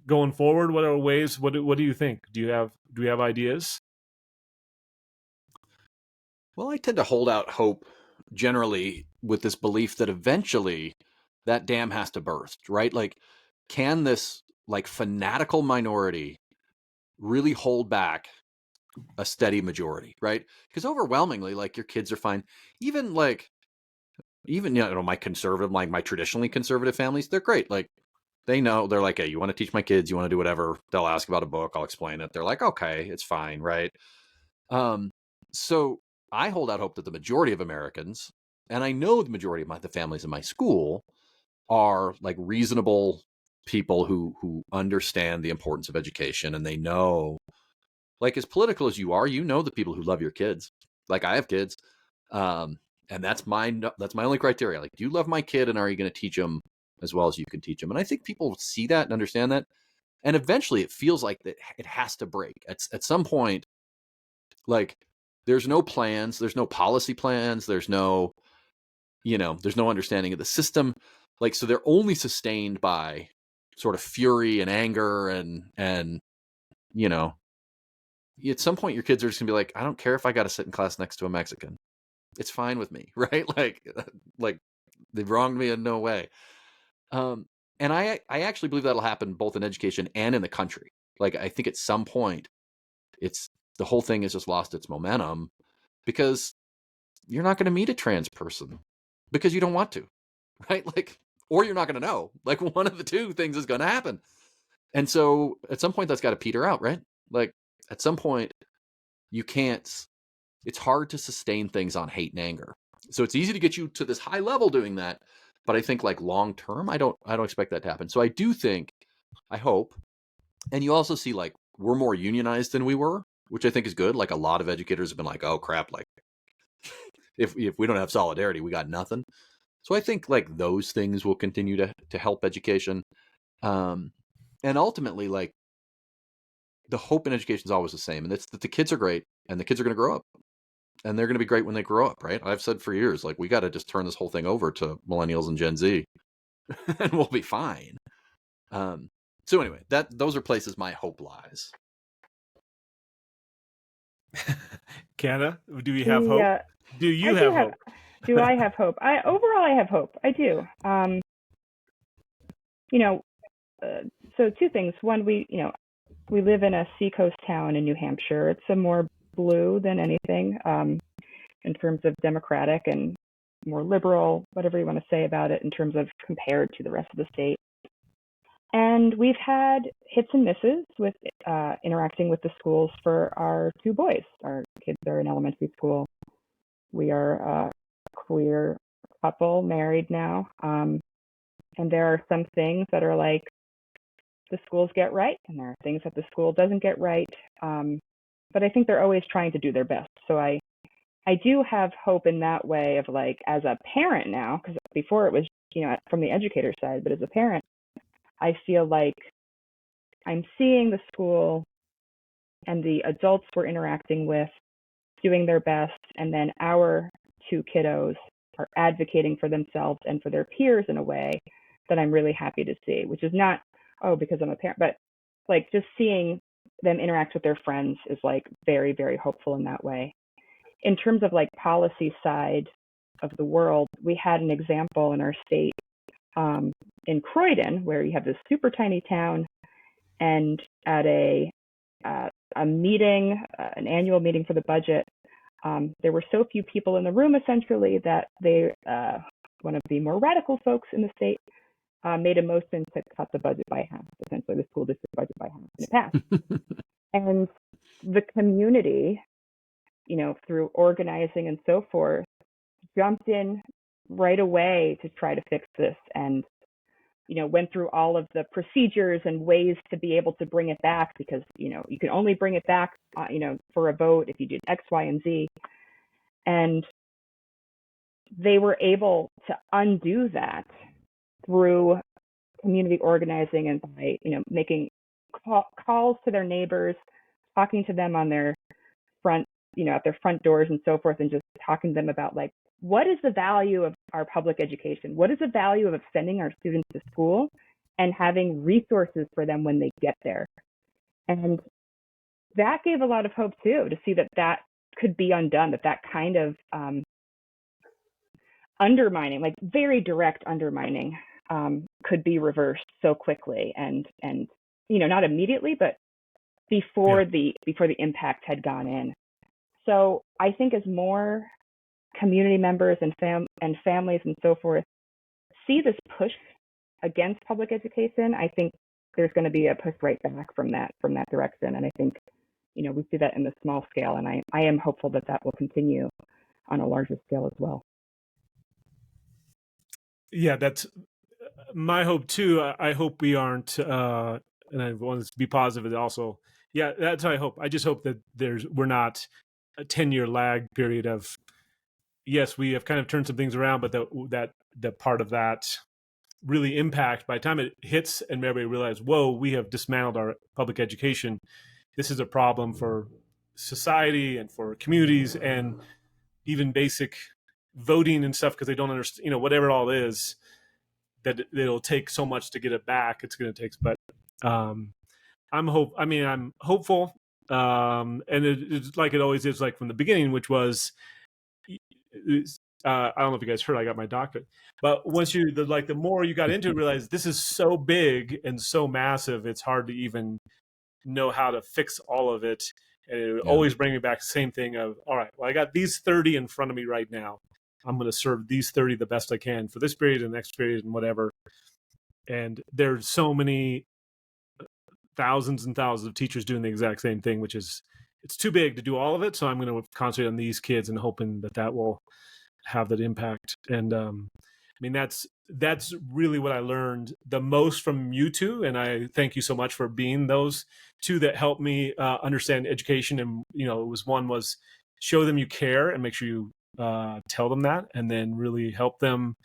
Speaker 1: going forward? What are ways? What do you think? Do we have ideas?
Speaker 2: Well, I tend to hold out hope generally with this belief that eventually that dam has to burst, right? Like, can this fanatical minority really hold back a steady majority, right? Because overwhelmingly, your kids are fine. Even my conservative, my traditionally conservative families, they're great. They know, they're like, hey, you want to teach my kids, you want to do whatever, they'll ask about a book, I'll explain it. They're like, okay, it's fine, right? So I hold out hope that the majority of Americans, and I know the majority of the families in my school, are reasonable people who understand the importance of education, and they know, as political as you are, the people who love your kids. I have kids, and that's my only criteria. Do you love my kid, and are you going to teach them as well as you can teach them? And I think people see that and understand that, and eventually it feels like that it has to break at some point. There's no plans, there's no policy plans, there's no understanding of the system. So they're only sustained by sort of fury and anger and at some point your kids are just gonna be like, I don't care if I got to sit in class next to a Mexican. It's fine with me, right? They've wronged me in no way. And I actually believe that'll happen both in education and in the country. I think at some point the whole thing has just lost its momentum, because you're not going to meet a trans person because you don't want to, right? Or you're not going to know. One of the two things is going to happen. And so at some point that's got to peter out, right? At some point you can't, it's hard to sustain things on hate and anger. So it's easy to get you to this high level doing that, but I think long term, I don't expect that to happen. So I do think, I hope, and you also see we're more unionized than we were. which I think is good. Like a lot of educators have been like, oh crap, like if we don't have solidarity, we got nothing. So I think like those things will continue to help education. And ultimately, like the hope in education is always the same, and it's that the kids are great and the kids are going to grow up and they're going to be great when they grow up, right? I've said for years, like we got to just turn this whole thing over to millennials and Gen Z and we'll be fine. So anyway, those are places my hope lies.
Speaker 1: Canna, do we have hope? Do you have hope?
Speaker 3: Do I have hope? Overall, I have hope. I do. So two things. One, we live in a seacoast town in New Hampshire. It's a more blue than anything in terms of democratic and more liberal, whatever you want to say about it in terms of compared to the rest of the state. And we've had hits and misses with interacting with the schools for our two boys. Our kids are in elementary school. We are a queer couple, married now. And there are some things that are like the schools get right, and there are things that the school doesn't get right. But I think they're always trying to do their best. So I do have hope in that way of like, as a parent now, because before it was, from the educator side, but as a parent, I feel like I'm seeing the school and the adults we're interacting with doing their best, and then our two kiddos are advocating for themselves and for their peers in a way that I'm really happy to see, which is not, because I'm a parent, but like just seeing them interact with their friends is like very, very hopeful in that way. In terms of like policy side of the world, we had an example in our state in Croydon, where you have this super tiny town, and at a meeting, an annual meeting for the budget, there were so few people in the room essentially that one of the more radical folks in the state made a motion to cut the budget by half, essentially the school district budget by half, and it passed. And the community, through organizing and so forth, jumped in right away to try to fix this, and went through all of the procedures and ways to be able to bring it back, because you can only bring it back for a vote if you did X, Y, and Z. And they were able to undo that through community organizing and by making calls to their neighbors, talking to them on their front at their front doors and so forth, and just talking to them about like, what is the value of our public education? What is the value of sending our students to school and having resources for them when they get there? And that gave a lot of hope too, to see that could be undone, that kind of undermining, like very direct undermining, could be reversed so quickly, and not immediately, but before the impact had gone in. So I think as more community members and families and so forth see this push against public education, I think there's going to be a push right back from that direction. And I think we see that in the small scale, and I am hopeful that will continue on a larger scale as well.
Speaker 1: Yeah, that's my hope too. I hope we aren't, and I want to be positive also. Yeah, that's what I hope. I just hope that we're not a 10-year lag period of, yes, we have kind of turned some things around, but the part of that really impact, by the time it hits and everybody realizes, whoa, we have dismantled our public education. This is a problem for society and for communities and even basic voting and stuff, because they don't understand, whatever it all is, that it'll take so much to get it back. It's going to take, but I'm hopeful. And it's like it always is, like from the beginning, which was, I don't know if you guys heard, I got my doctorate, but once the more you got into it, realize this is so big and so massive, it's hard to even know how to fix all of it. And it would always bring me back to the same thing of, all right, well, I got these 30 in front of me right now. I'm going to serve these 30 the best I can for this period and next period and whatever. And there's so many thousands and thousands of teachers doing the exact same thing, which is, it's too big to do all of it. So I'm going to concentrate on these kids and hoping that will have that impact. And mean, that's really what I learned the most from you two, and I thank you so much for being those two that helped me understand education. And it was show them you care and make sure you tell them that, and then really help them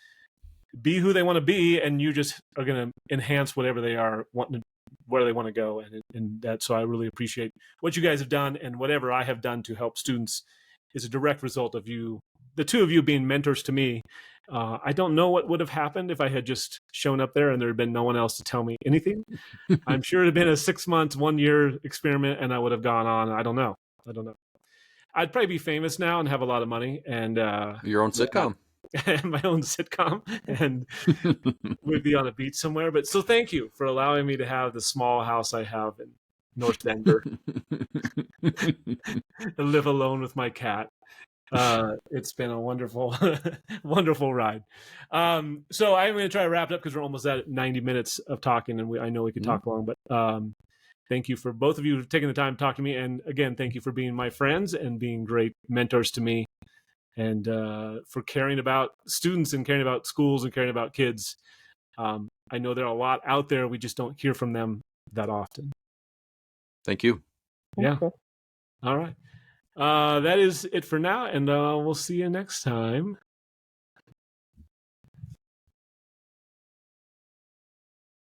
Speaker 1: be who they want to be, and you just are going to enhance whatever they are wanting to, where they want to go, and that. So I really appreciate what you guys have done, and whatever I have done to help students is a direct result of you, the two of you, being mentors to me. I don't know what would have happened if I had just shown up there and there had been no one else to tell me anything. I'm sure it had been a 6 months, 1 year experiment, and I would have gone on. I don't know. I'd probably be famous now and have a lot of money, and
Speaker 2: your own sitcom.
Speaker 1: my own sitcom, and we'd be on a beach somewhere. But so thank you for allowing me to have the small house I have in North Denver, live alone with my cat. It's been a wonderful, wonderful ride. So I'm going to try to wrap it up because we're almost at 90 minutes of talking, and I know we could talk long, but thank you for both of you taking the time to talk to me. And again, thank you for being my friends and being great mentors to me, and for caring about students and caring about schools and caring about kids. I know there are a lot out there. We just don't hear from them that often.
Speaker 2: Thank you.
Speaker 1: Yeah. All right. That is it for now, and we'll see you next time.